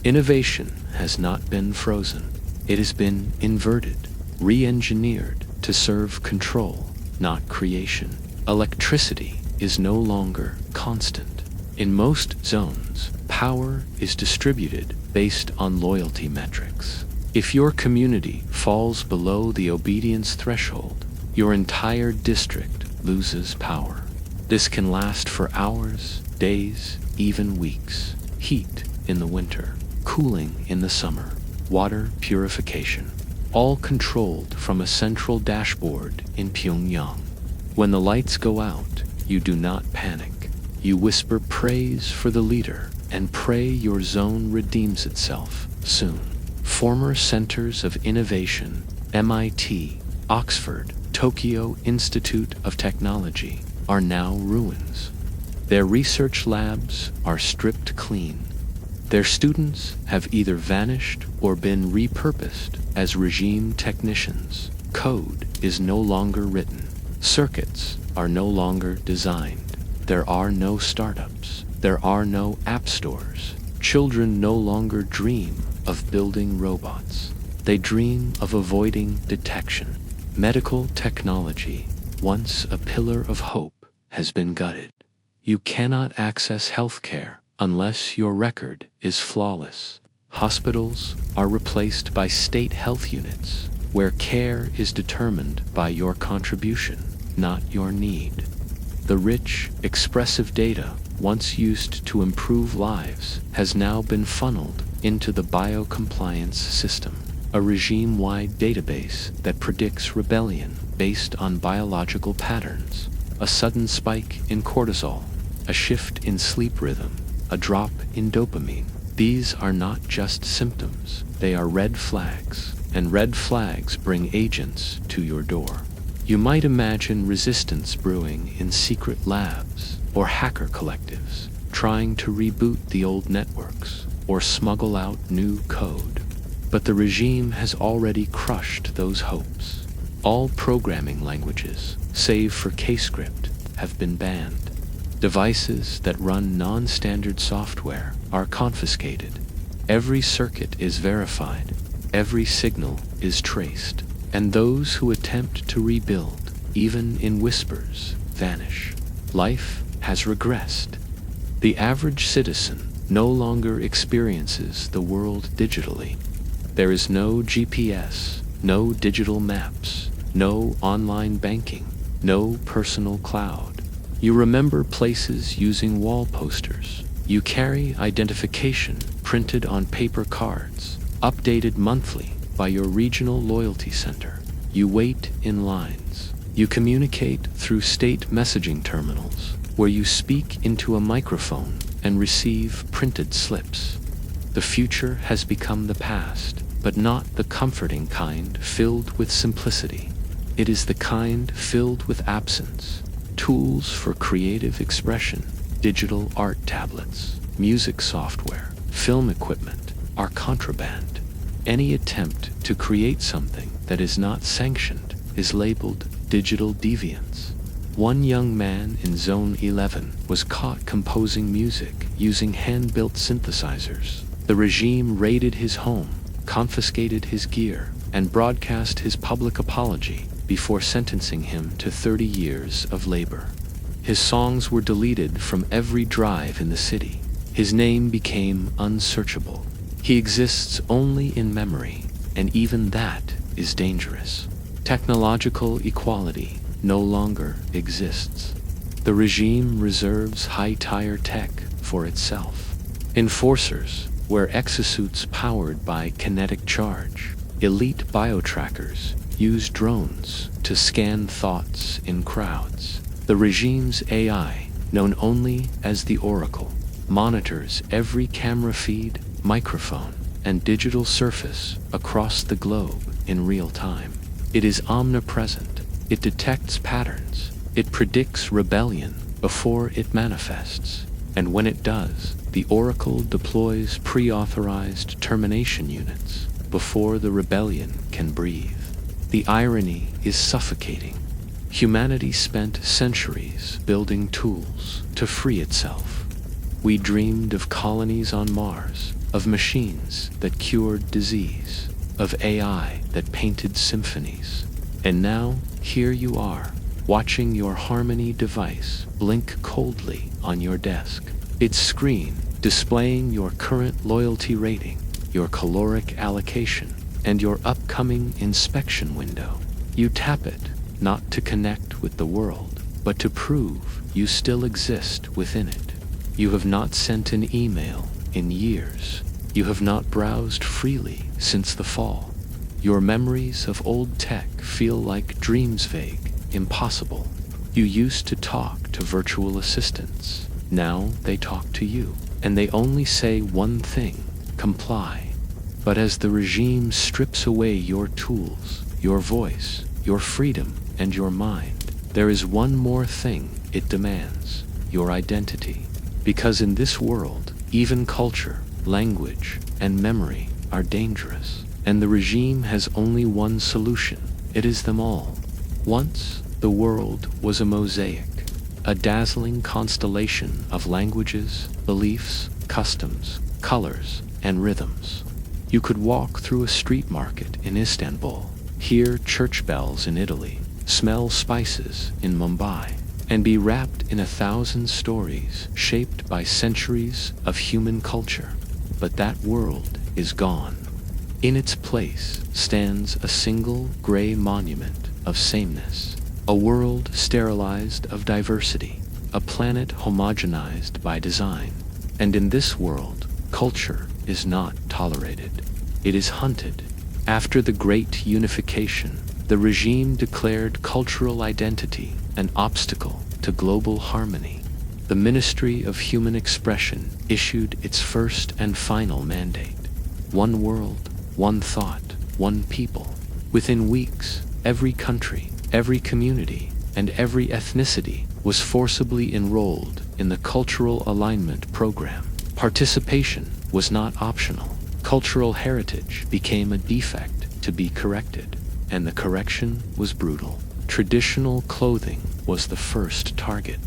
A: Innovation has not been frozen. It has been inverted, re-engineered to serve control, not creation. Electricity is no longer constant. In most zones, power is distributed based on loyalty metrics. If your community falls below the obedience threshold, your entire district loses power. This can last for hours, days, even weeks. Heat in the winter, cooling in the summer, water purification, all controlled from a central dashboard in Pyongyang. When the lights go out, you do not panic. You whisper praise for the leader and pray your zone redeems itself soon. Former centers of innovation, MIT, Oxford, Tokyo Institute of Technology, are now ruins. Their research labs are stripped clean. Their students have either vanished or been repurposed as regime technicians. Code is no longer written. Circuits are no longer designed. There are no startups. There are no app stores. Children no longer dream of building robots. They dream of avoiding detection. Medical technology, once a pillar of hope, has been gutted. You cannot access healthcare unless your record is flawless. Hospitals are replaced by state health units, where care is determined by your contribution, not your need. The rich, expressive data, once used to improve lives, has now been funneled into the biocompliance system, a regime-wide database that predicts rebellion based on biological patterns, a sudden spike in cortisol, a shift in sleep rhythm, a drop in dopamine. These are not just symptoms, they are red flags, and red flags bring agents to your door. You might imagine resistance brewing in secret labs or hacker collectives, trying to reboot the old networks or smuggle out new code. But the regime has already crushed those hopes. All programming languages, save for Kscript, have been banned. Devices that run non-standard software are confiscated. Every circuit is verified. Every signal is traced. And those who attempt to rebuild, even in whispers, vanish. Life has regressed. The average citizen no longer experiences the world digitally. There is no GPS, no digital maps, no online banking, no personal cloud. You remember places using wall posters. You carry identification printed on paper cards, updated monthly by your regional loyalty center. You wait in lines. You communicate through state messaging terminals, where you speak into a microphone and receive printed slips. The future has become the past, but not the comforting kind filled with simplicity. It is the kind filled with absence. Tools for creative expression, digital art tablets, music software, film equipment are contraband. Any attempt to create something that is not sanctioned is labeled digital deviance. One young man in Zone 11 was caught composing music using hand-built synthesizers. The regime raided his home, confiscated his gear, and broadcast his public apology before sentencing him to 30 years of labor. His songs were deleted from every drive in the city. His name became unsearchable. He exists only in memory, and even that is dangerous. Technological equality no longer exists. The regime reserves high-tier tech for itself. Enforcers wear exosuits powered by kinetic charge. Elite biotrackers use drones to scan thoughts in crowds. The regime's AI, known only as the Oracle, monitors every camera feed, microphone, and digital surface across the globe in real time. It is omnipresent. It detects patterns. It predicts rebellion before it manifests. And when it does, the Oracle deploys pre-authorized termination units before the rebellion can breathe. The irony is suffocating. Humanity spent centuries building tools to free itself. We dreamed of colonies on Mars, of machines that cured disease, of AI that painted symphonies. And now, here you are, watching your Harmony device blink coldly on your desk. Its screen displaying your current loyalty rating, your caloric allocation, and your upcoming inspection window. You tap it, not to connect with the world, but to prove you still exist within it. You have not sent an email in years. You have not browsed freely since the fall. Your memories of old tech feel like dreams, vague, impossible. You used to talk to virtual assistants. Now they talk to you, and they only say one thing: comply. But as the regime strips away your tools, your voice, your freedom, and your mind, there is one more thing it demands: your identity. Because in this world, even culture, language, and memory are dangerous, and the regime has only one solution. It is them all. Once, the world was a mosaic, a dazzling constellation of languages, beliefs, customs, colors, and rhythms. You could walk through a street market in Istanbul, hear church bells in Italy, smell spices in Mumbai, and be wrapped in 1,000 stories shaped by centuries of human culture. But that world is gone. In its place stands a single gray monument of sameness, a world sterilized of diversity, a planet homogenized by design. And in this world, culture is not tolerated. It is hunted. After the Great Unification, the regime declared cultural identity an obstacle to global harmony. The Ministry of Human Expression issued its first and final mandate: one world, one thought, one people. Within weeks, every country, every community, and every ethnicity was forcibly enrolled in the Cultural Alignment Program. Participation was not optional. Cultural heritage became a defect to be corrected, and the correction was brutal. Traditional clothing was the first target.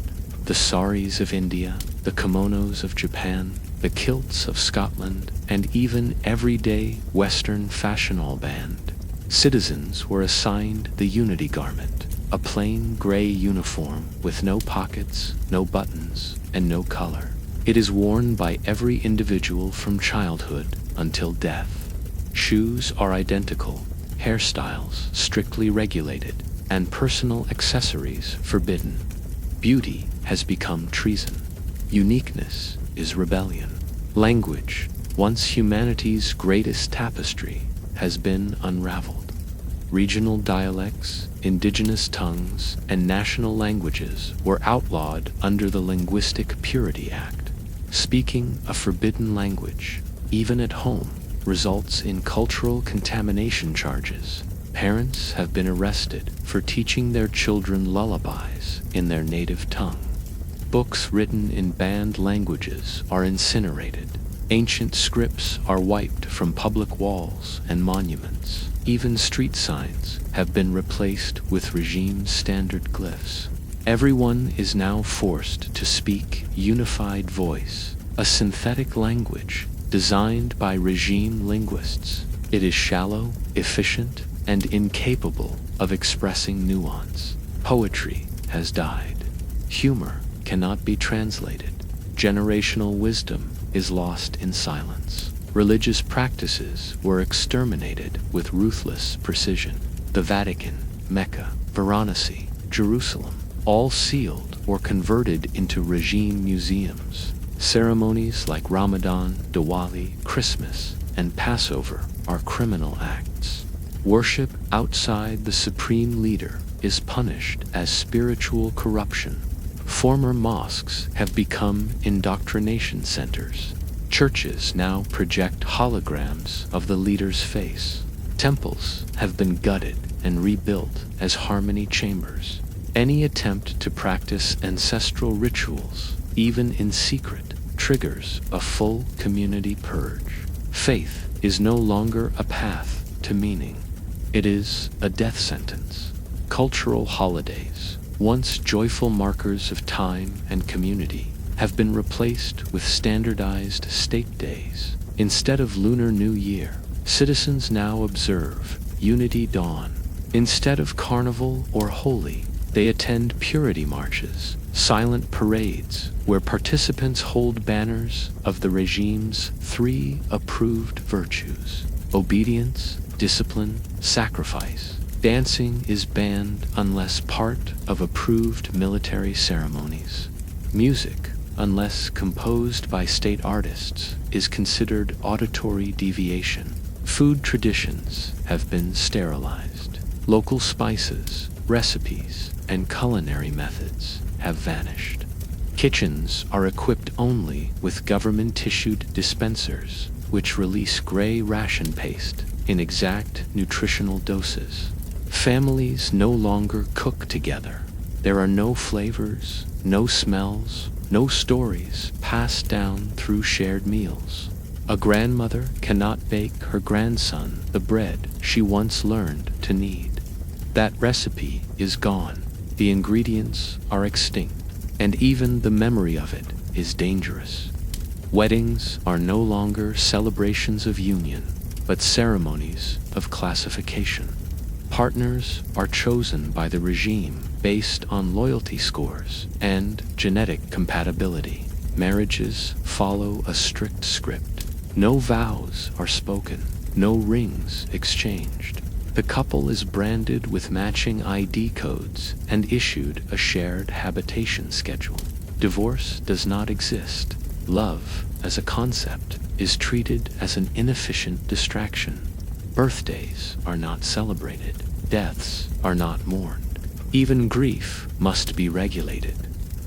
A: The saris of India, the kimonos of Japan, the kilts of Scotland, and even everyday Western fashion all banned. Citizens were assigned the unity garment, a plain gray uniform with no pockets, no buttons, and no color. It is worn by every individual from childhood until death. Shoes are identical, hairstyles strictly regulated, and personal accessories forbidden. Beauty has become treason. Uniqueness is rebellion. Language, once humanity's greatest tapestry, has been unraveled. Regional dialects, indigenous tongues, and national languages were outlawed under the Linguistic Purity Act. Speaking a forbidden language, even at home, results in cultural contamination charges. Parents have been arrested for teaching their children lullabies in their native tongue. Books written in banned languages are incinerated. Ancient scripts are wiped from public walls and monuments. Even street signs have been replaced with regime standard glyphs. Everyone is now forced to speak unified voice, a synthetic language designed by regime linguists. It is shallow, efficient, and incapable of expressing nuance. Poetry has died. Humor cannot be translated. Generational wisdom is lost in silence. Religious practices were exterminated with ruthless precision. The Vatican, Mecca, Varanasi, Jerusalem, all sealed or converted into regime museums. Ceremonies like Ramadan, Diwali, Christmas, and Passover are criminal acts. Worship outside the supreme leader is punished as spiritual corruption. Former mosques have become indoctrination centers. Churches now project holograms of the leader's face. Temples have been gutted and rebuilt as harmony chambers. Any attempt to practice ancestral rituals, even in secret, triggers a full community purge. Faith is no longer a path to meaning. It is a death sentence. Cultural holidays, once joyful markers of time and community, have been replaced with standardized state days. Instead of Lunar New Year, citizens now observe Unity Dawn. Instead of Carnival or Holi, they attend purity marches, silent parades, where participants hold banners of the regime's 3 approved virtues: obedience, discipline, sacrifice. Dancing is banned unless part of approved military ceremonies. Music, unless composed by state artists, is considered auditory deviation. Food traditions have been sterilized. Local spices, recipes, and culinary methods have vanished. Kitchens are equipped only with government-issued dispensers, which release gray ration paste in exact nutritional doses. Families no longer cook together. There are no flavors, no smells, no stories passed down through shared meals. A grandmother cannot bake her grandson the bread she once learned to knead. That recipe is gone. The ingredients are extinct, and even the memory of it is dangerous. Weddings are no longer celebrations of union, but ceremonies of classification. Partners are chosen by the regime based on loyalty scores and genetic compatibility. Marriages follow a strict script. No vows are spoken, no rings exchanged. The couple is branded with matching ID codes and issued a shared habitation schedule. Divorce does not exist. Love, as a concept, is treated as an inefficient distraction. Birthdays are not celebrated. Deaths are not mourned. Even grief must be regulated.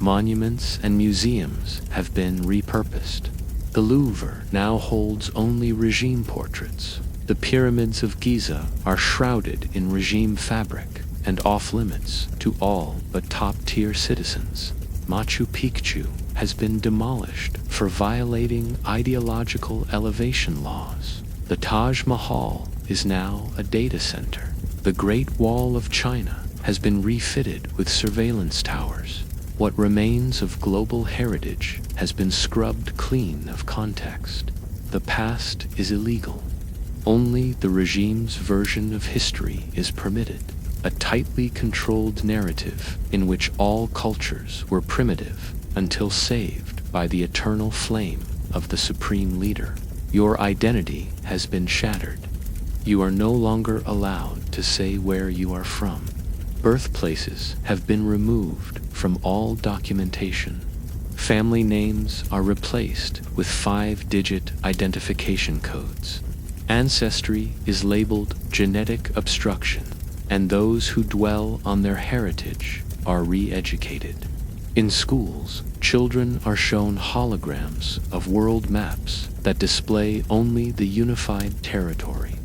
A: Monuments and museums have been repurposed. The Louvre now holds only regime portraits. The pyramids of Giza are shrouded in regime fabric and off-limits to all but top-tier citizens. Machu Picchu has been demolished for violating ideological elevation laws. The Taj Mahal is now a data center. The Great Wall of China has been refitted with surveillance towers. What remains of global heritage has been scrubbed clean of context. The past is illegal. Only the regime's version of history is permitted, a tightly controlled narrative in which all cultures were primitive until saved by the eternal flame of the supreme leader. Your identity has been shattered. You are no longer allowed to say where you are from. Birthplaces have been removed from all documentation. Family names are replaced with 5-digit identification codes. Ancestry is labeled genetic obstruction, and those who dwell on their heritage are re-educated. In schools, children are shown holograms of world maps that display only the unified territory.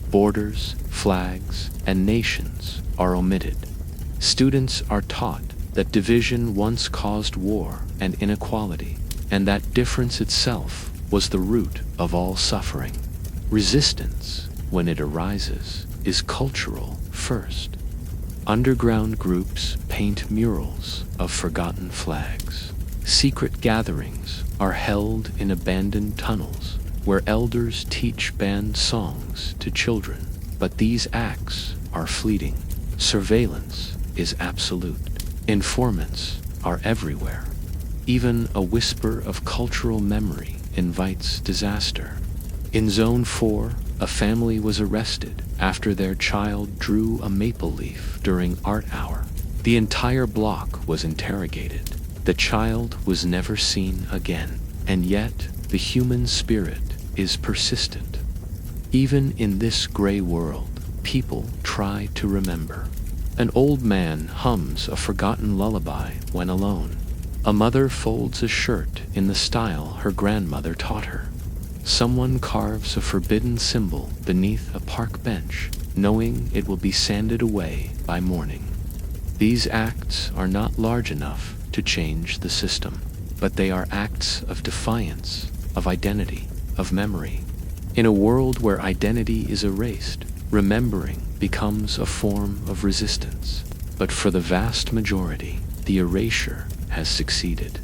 A: Borders, flags, and nations are omitted. Students are taught that division once caused war and inequality, and that difference itself was the root of all suffering. Resistance, when it arises, is cultural first. Underground groups paint murals of forgotten flags. Secret gatherings are held in abandoned tunnels where elders teach banned songs to children, but these acts are fleeting. Surveillance is absolute. Informants are everywhere. Even a whisper of cultural memory invites disaster. In Zone 4, a family was arrested after their child drew a maple leaf during art hour. The entire block was interrogated. The child was never seen again, and yet the human spirit is persistent. Even in this gray world, people try to remember. An old man hums a forgotten lullaby when alone. A mother folds a shirt in the style her grandmother taught her. Someone carves a forbidden symbol beneath a park bench, knowing it will be sanded away by morning. These acts are not large enough to change the system, but they are acts of defiance, of identity, of memory. In a world where identity is erased, remembering becomes a form of resistance. But for the vast majority, the erasure has succeeded.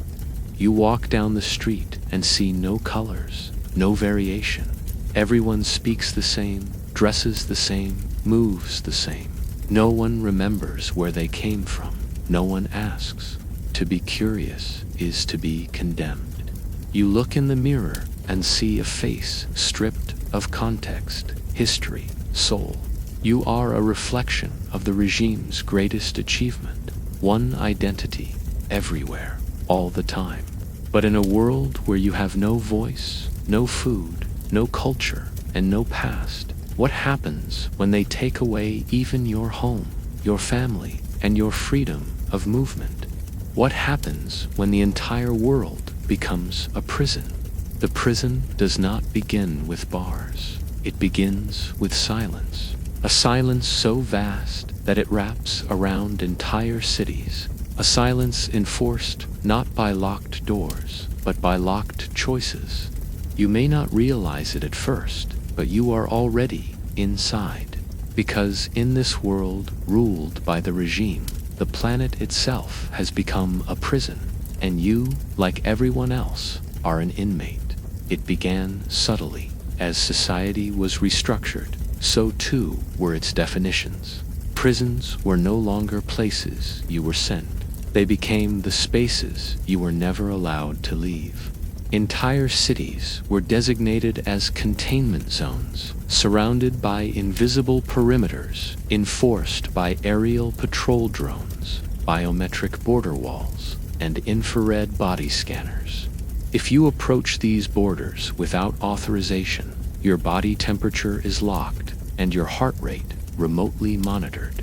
A: You walk down the street and see no colors, no variation. Everyone speaks the same, dresses the same, moves the same. No one remembers where they came from. No one asks. To be curious is to be condemned. You look in the mirror and see a face stripped of context, history, soul. You are a reflection of the regime's greatest achievement, one identity, everywhere, all the time. But in a world where you have no voice, no food, no culture, and no past, what happens when they take away even your home, your family, and your freedom of movement? What happens when the entire world becomes a prison? The prison does not begin with bars. It begins with silence. A silence so vast that it wraps around entire cities. A silence enforced not by locked doors, but by locked choices. You may not realize it at first, but you are already inside. Because in this world ruled by the regime, the planet itself has become a prison, and you, like everyone else, are an inmate. It began subtly. As society was restructured, so too were its definitions. Prisons were no longer places you were sent. They became the spaces you were never allowed to leave. Entire cities were designated as containment zones, surrounded by invisible perimeters, enforced by aerial patrol drones, biometric border walls, and infrared body scanners. If you approach these borders without authorization, your body temperature is locked and your heart rate remotely monitored.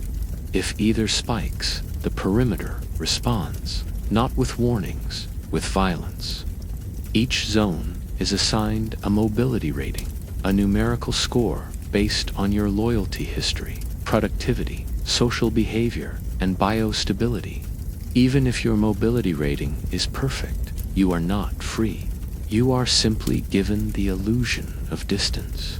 A: If either spikes, the perimeter responds, not with warnings, with violence. Each zone is assigned a mobility rating, a numerical score based on your loyalty history, productivity, social behavior, and biostability. Even if your mobility rating is perfect, you are not free. You are simply given the illusion of distance.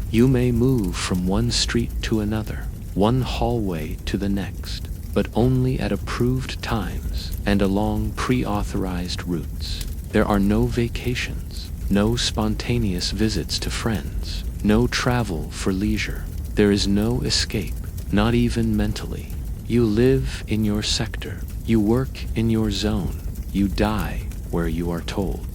A: You may move from one street to another, one hallway to the next, but only at approved times and along pre-authorized routes. There are no vacations, no spontaneous visits to friends, no travel for leisure. There is no escape, not even mentally. You live in your sector, you work in your zone, you die where you are told.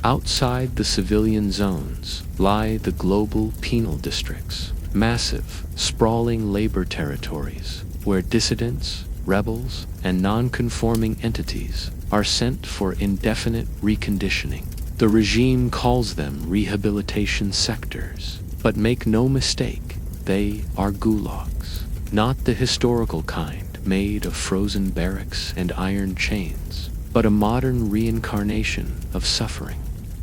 A: Outside the civilian zones lie the global penal districts, massive, sprawling labor territories, where dissidents, rebels, and non-conforming entities are sent for indefinite reconditioning. The regime calls them rehabilitation sectors, but make no mistake, they are gulags, not the historical kind made of frozen barracks and iron chains, but a modern reincarnation of suffering.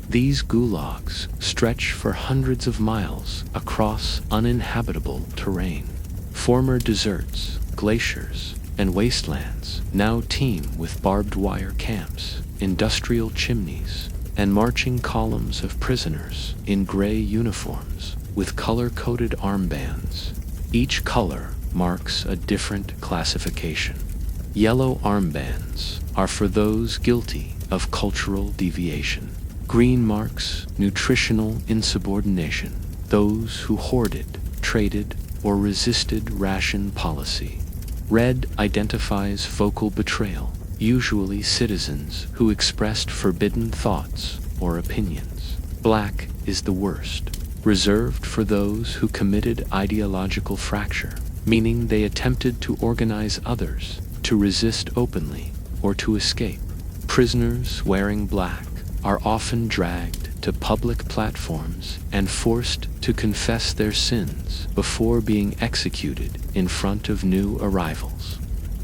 A: These gulags stretch for hundreds of miles across uninhabitable terrain. Former deserts, glaciers, and wastelands now teem with barbed wire camps, industrial chimneys, and marching columns of prisoners in gray uniforms with color-coded armbands. Each color marks a different classification. Yellow armbands are for those guilty of cultural deviation. Green marks nutritional insubordination, those who hoarded, traded, or resisted ration policy. Red identifies vocal betrayal, usually citizens who expressed forbidden thoughts or opinions. Black is the worst, reserved for those who committed ideological fracture, meaning they attempted to organize others, to resist openly, or to escape. Prisoners wearing black are often dragged to public platforms and forced to confess their sins before being executed in front of new arrivals.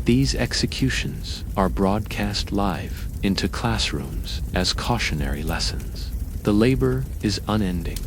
A: These executions are broadcast live into classrooms as cautionary lessons. The labor is unending.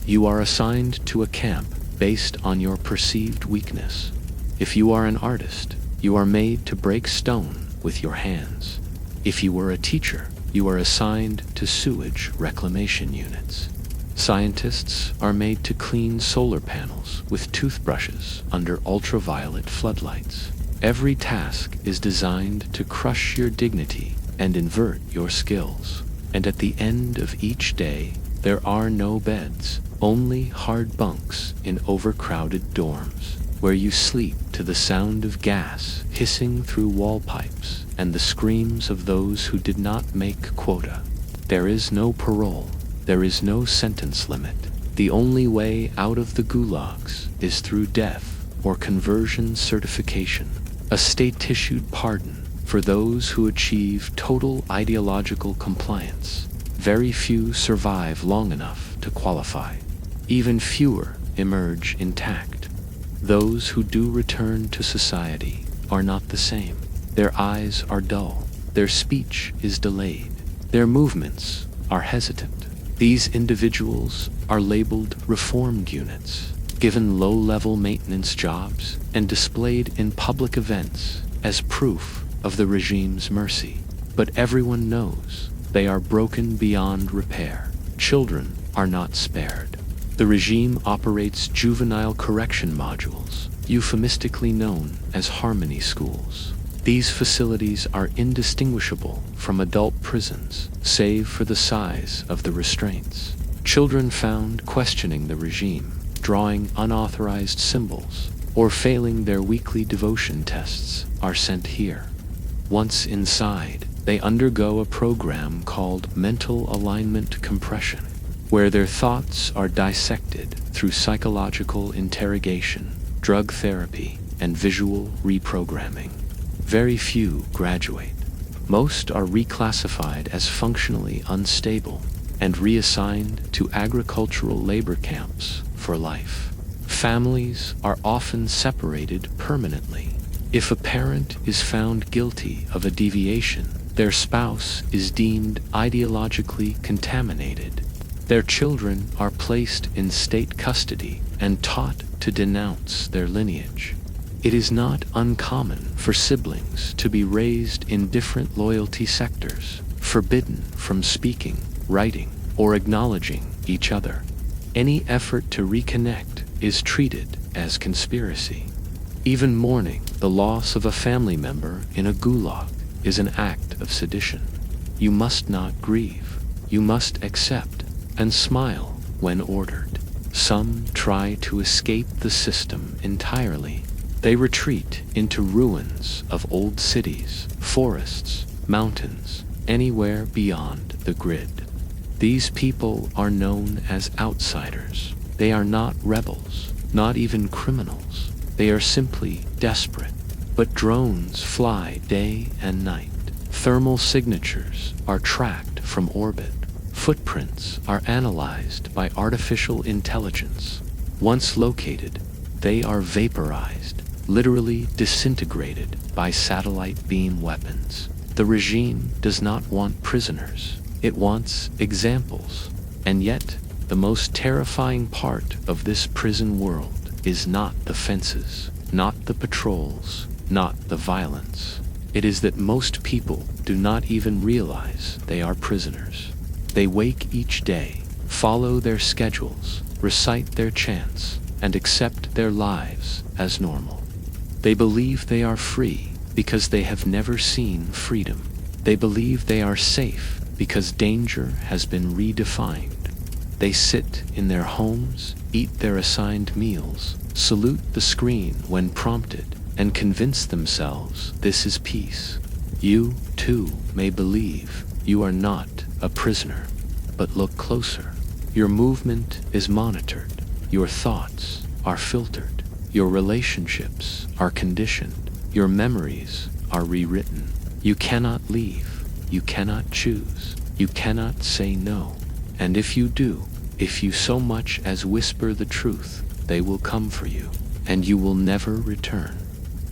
A: You are assigned to a camp based on your perceived weakness. If you are an artist, you are made to break stone with your hands. If you were a teacher, you are assigned to sewage reclamation units. Scientists are made to clean solar panels with toothbrushes under ultraviolet floodlights. Every task is designed to crush your dignity and invert your skills. And at the end of each day, there are no beds, only hard bunks in overcrowded dorms, where you sleep to the sound of gas hissing through wall pipes and the screams of those who did not make quota. There is no parole. There is no sentence limit. The only way out of the gulags is through death or conversion certification, a state-issued pardon for those who achieve total ideological compliance. Very few survive long enough to qualify. Even fewer emerge intact. Those who do return to society are not the same. Their eyes are dull. Their speech is delayed. Their movements are hesitant. These individuals are labeled reformed units, given low-level maintenance jobs, and displayed in public events as proof of the regime's mercy. But everyone knows they are broken beyond repair. Children are not spared. The regime operates juvenile correction modules, euphemistically known as harmony schools. These facilities are indistinguishable from adult prisons, save for the size of the restraints. Children found questioning the regime, drawing unauthorized symbols, or failing their weekly devotion tests are sent here. Once inside, they undergo a program called mental alignment compression, where their thoughts are dissected through psychological interrogation, drug therapy, and visual reprogramming. Very few graduate. Most are reclassified as functionally unstable and reassigned to agricultural labor camps for life. Families are often separated permanently. If a parent is found guilty of a deviation, their spouse is deemed ideologically contaminated. Their children are placed in state custody and taught to denounce their lineage. It is not uncommon for siblings to be raised in different loyalty sectors, forbidden from speaking, writing, or acknowledging each other. Any effort to reconnect is treated as conspiracy. Even mourning the loss of a family member in a gulag is an act of sedition. You must not grieve. You must accept and smile when ordered. Some try to escape the system entirely. They retreat into ruins of old cities, forests, mountains, anywhere beyond the grid. These people are known as outsiders. They are not rebels, not even criminals. They are simply desperate. But drones fly day and night. Thermal signatures are tracked from orbit. Footprints are analyzed by artificial intelligence. Once located, they are vaporized, literally disintegrated by satellite beam weapons. The regime does not want prisoners. It wants examples. And yet, the most terrifying part of this prison world is not the fences, not the patrols, not the violence. It is that most people do not even realize they are prisoners. They wake each day, follow their schedules, recite their chants, and accept their lives as normal. They believe they are free because they have never seen freedom. They believe they are safe because danger has been redefined. They sit in their homes, eat their assigned meals, salute the screen when prompted, and convince themselves this is peace. You, too, may believe you are not a prisoner, but look closer. Your movement is monitored. Your thoughts are filtered. Your relationships are conditioned. Your memories are rewritten. You cannot leave. You cannot choose. You cannot say no. And if you do, if you so much as whisper the truth, they will come for you, and you will never return.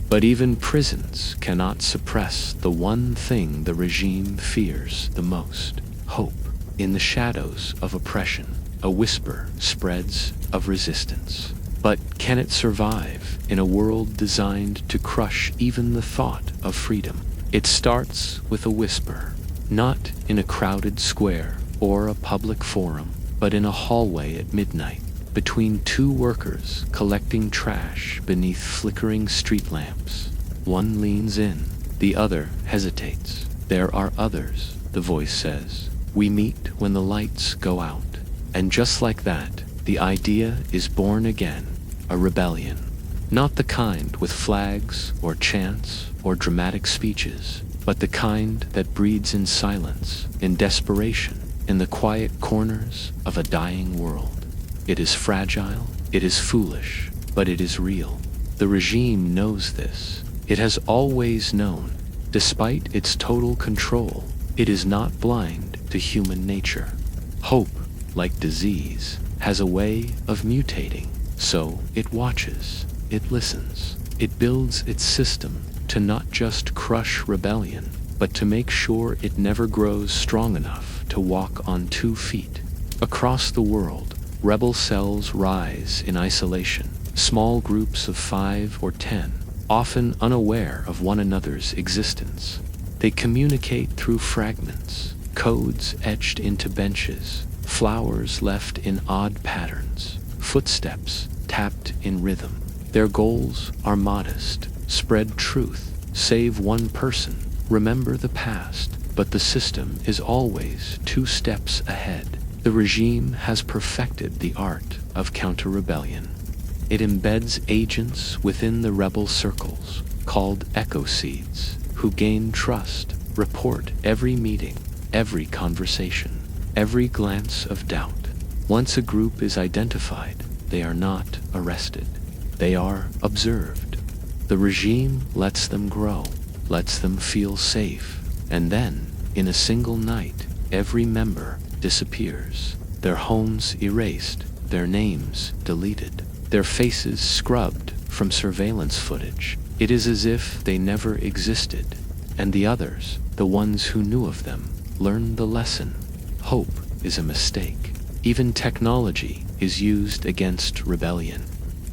A: But even prisons cannot suppress the one thing the regime fears the most: hope. In the shadows of oppression, a whisper spreads of resistance. But can it survive in a world designed to crush even the thought of freedom? It starts with a whisper, not in a crowded square or a public forum, but in a hallway at midnight, between two workers collecting trash beneath flickering street lamps. One leans in, the other hesitates. There are others, the voice says. We meet when the lights go out. And just like that, the idea is born again, a rebellion. Not the kind with flags or chants or dramatic speeches, but the kind that breeds in silence, in desperation, in the quiet corners of a dying world. It is fragile, it is foolish, but it is real. The regime knows this. It has always known. Despite its total control, it is not blind to human nature. Hope, like disease, has a way of mutating. So it watches, it listens, it builds its system to not just crush rebellion, but to make sure it never grows strong enough to walk on 2 feet. Across the world, rebel cells rise in isolation, small groups of 5 or 10, often unaware of one another's existence. They communicate through fragments, codes etched into benches, flowers left in odd patterns, footsteps tapped in rhythm. Their goals are modest: spread truth, save one person, remember the past. But the system is always 2 steps ahead. The regime has perfected the art of counter-rebellion. It embeds agents within the rebel circles, called echo seeds, who gain trust, report every meeting, every conversation, every glance of doubt. Once a group is identified, they are not arrested. They are observed. The regime lets them grow, lets them feel safe, and then, in a single night, every member disappears. Their homes erased, their names deleted, their faces scrubbed from surveillance footage. It is as if they never existed, and the others, the ones who knew of them, learned the lesson. Hope is a mistake. Even technology is used against rebellion.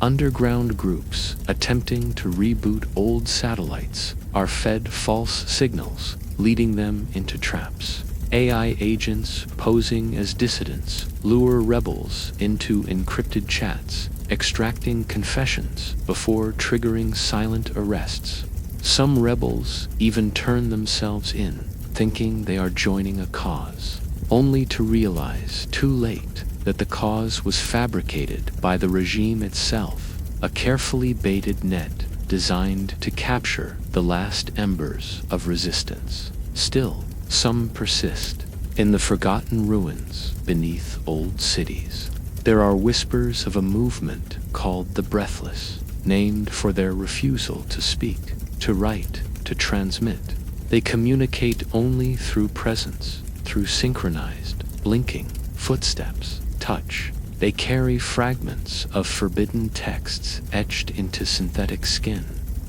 A: Underground groups attempting to reboot old satellites are fed false signals, leading them into traps. AI agents posing as dissidents lure rebels into encrypted chats, extracting confessions before triggering silent arrests. Some rebels even turn themselves in, thinking they are joining a cause, only to realize too late that the cause was fabricated by the regime itself, a carefully baited net designed to capture the last embers of resistance. Still, some persist in the forgotten ruins beneath old cities. There are whispers of a movement called the Breathless, named for their refusal to speak, to write, to transmit. They communicate only through presence, through synchronized, blinking footsteps, touch. They carry fragments of forbidden texts etched into synthetic skin.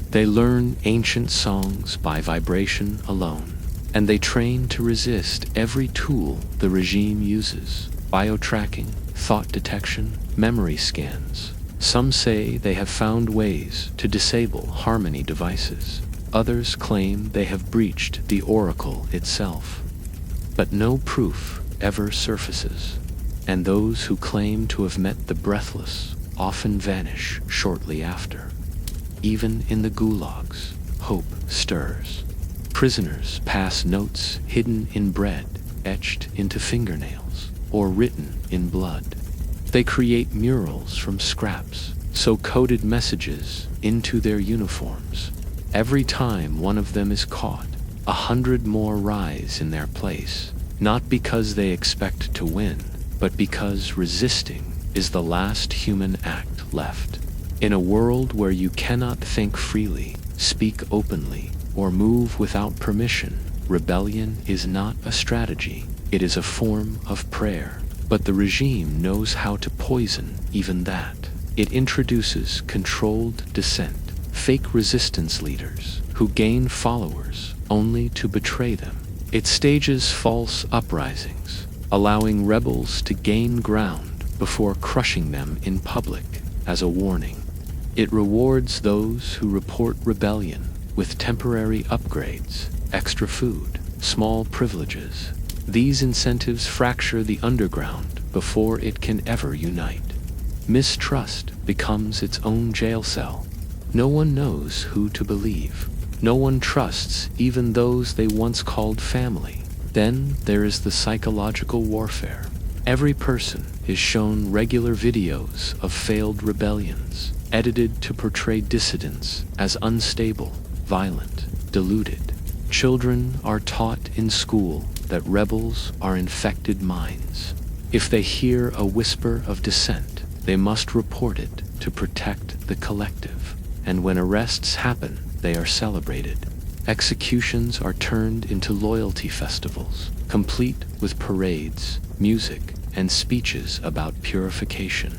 A: They learn ancient songs by vibration alone, and they train to resist every tool the regime uses: bio-tracking, thought detection, memory scans. Some say they have found ways to disable Harmony devices. Others claim they have breached the Oracle itself. But no proof ever surfaces, and those who claim to have met the Breathless often vanish shortly after. Even in the gulags, hope stirs. Prisoners pass notes hidden in bread, etched into fingernails, or written in blood. They create murals from scraps, sew coded messages into their uniforms. Every time one of them is caught, 100 more rise in their place, not because they expect to win, but because resisting is the last human act left. In a world where you cannot think freely, speak openly, or move without permission, rebellion is not a strategy, it is a form of prayer. But the regime knows how to poison even that. It introduces controlled dissent, fake resistance leaders who gain followers only to betray them. It stages false uprisings, allowing rebels to gain ground before crushing them in public as a warning. It rewards those who report rebellion with temporary upgrades, extra food, small privileges. These incentives fracture the underground before it can ever unite. Mistrust becomes its own jail cell. No one knows who to believe. No one trusts even those they once called family. Then there is the psychological warfare. Every person is shown regular videos of failed rebellions, edited to portray dissidents as unstable, violent, deluded. Children are taught in school that rebels are infected minds. If they hear a whisper of dissent, they must report it to protect the collective. And when arrests happen, they are celebrated. Executions are turned into loyalty festivals, complete with parades, music, and speeches about purification.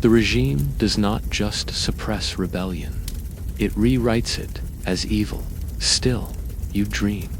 A: The regime does not just suppress rebellion. It rewrites it as evil. Still, you dream.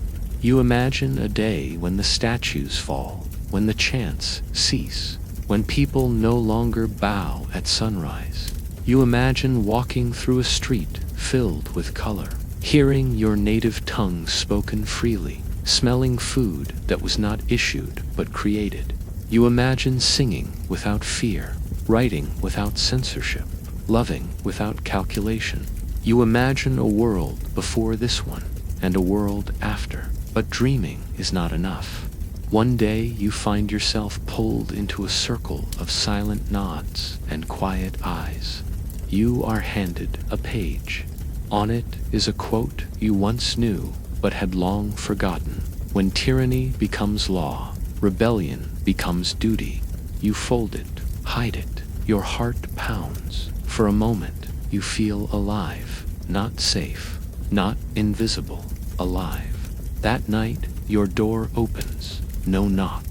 A: You imagine a day when the statues fall, when the chants cease, when people no longer bow at sunrise. You imagine walking through a street filled with color, hearing your native tongue spoken freely, smelling food that was not issued but created. You imagine singing without fear, writing without censorship, loving without calculation. You imagine a world before this one and a world after. But dreaming is not enough. One day you find yourself pulled into a circle of silent nods and quiet eyes. You are handed a page. On it is a quote you once knew but had long forgotten. When tyranny becomes law, rebellion becomes duty. You fold it, hide it. Your heart pounds. For a moment, you feel alive, not safe, not invisible, alive. That night, your door opens. No knock,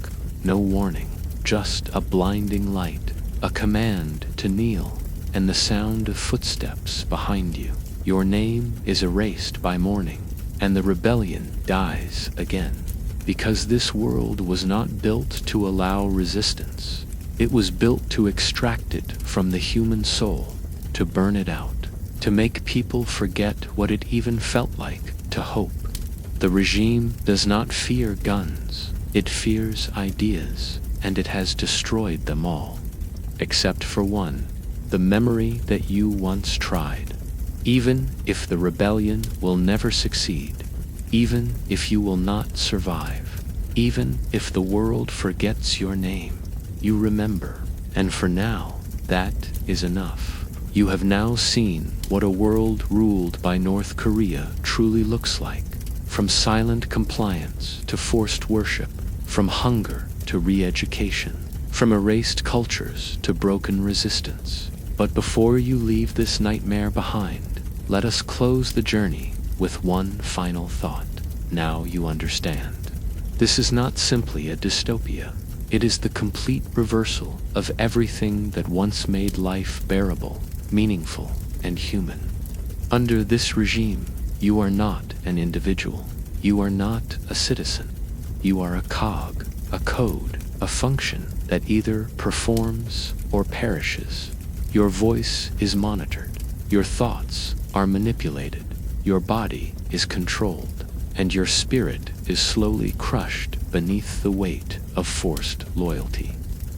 A: no warning, just a blinding light, a command to kneel, and the sound of footsteps behind you. Your name is erased by morning, and the rebellion dies again. Because this world was not built to allow resistance. It was built to extract it from the human soul, to burn it out, to make people forget what it even felt like to hope. The regime does not fear guns, it fears ideas, and it has destroyed them all. Except for one, the memory that you once tried. Even if the rebellion will never succeed, even if you will not survive, even if the world forgets your name, you remember, and for now, that is enough. You have now seen what a world ruled by North Korea truly looks like. From silent compliance to forced worship, from hunger to re-education, from erased cultures to broken resistance. But before you leave this nightmare behind, let us close the journey with one final thought. Now you understand. This is not simply a dystopia. It is the complete reversal of everything that once made life bearable, meaningful, and human. Under this regime, you are not an individual. You are not a citizen. You are a cog, a code, a function that either performs or perishes. Your voice is monitored. Your thoughts are manipulated. Your body is controlled. And your spirit is slowly crushed beneath the weight of forced loyalty.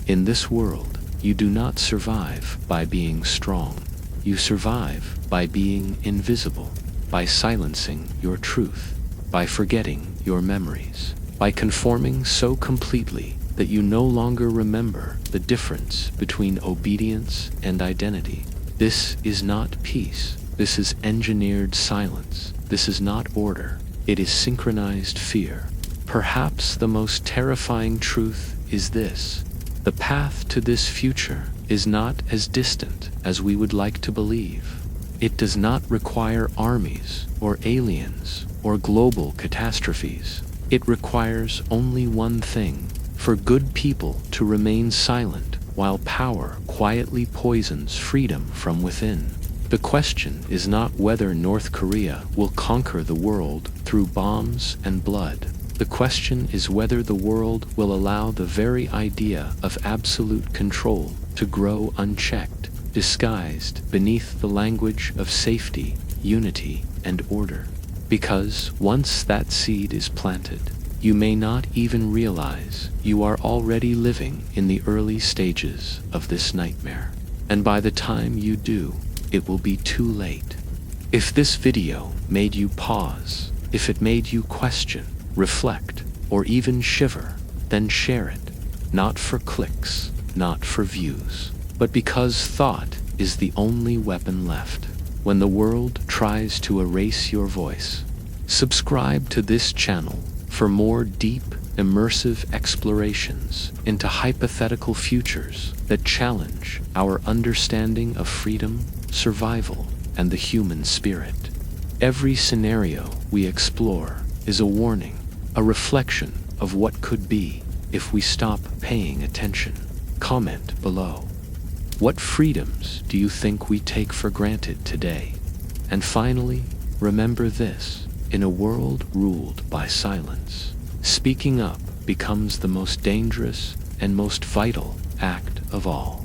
A: In this world, you do not survive by being strong. You survive by being invisible, by silencing your truth, by forgetting your memories, by conforming so completely that you no longer remember the difference between obedience and identity. This is not peace. This is engineered silence. This is not order. It is synchronized fear. Perhaps the most terrifying truth is this. The path to this future is not as distant as we would like to believe. It does not require armies or aliens or global catastrophes. It requires only one thing: for good people to remain silent while power quietly poisons freedom from within. The question is not whether North Korea will conquer the world through bombs and blood. The question is whether the world will allow the very idea of absolute control to grow unchecked, disguised beneath the language of safety, unity, and order. Because once that seed is planted, you may not even realize you are already living in the early stages of this nightmare. And by the time you do, it will be too late. If this video made you pause, if it made you question, reflect, or even shiver, then share it. Not for clicks, not for views, but because thought is the only weapon left when the world tries to erase your voice. Subscribe to this channel for more deep, immersive explorations into hypothetical futures that challenge our understanding of freedom, survival, and the human spirit. Every scenario we explore is a warning, a reflection of what could be if we stop paying attention. Comment below. What freedoms do you think we take for granted today? And finally, remember this: in a world ruled by silence, speaking up becomes the most dangerous and most vital act of all.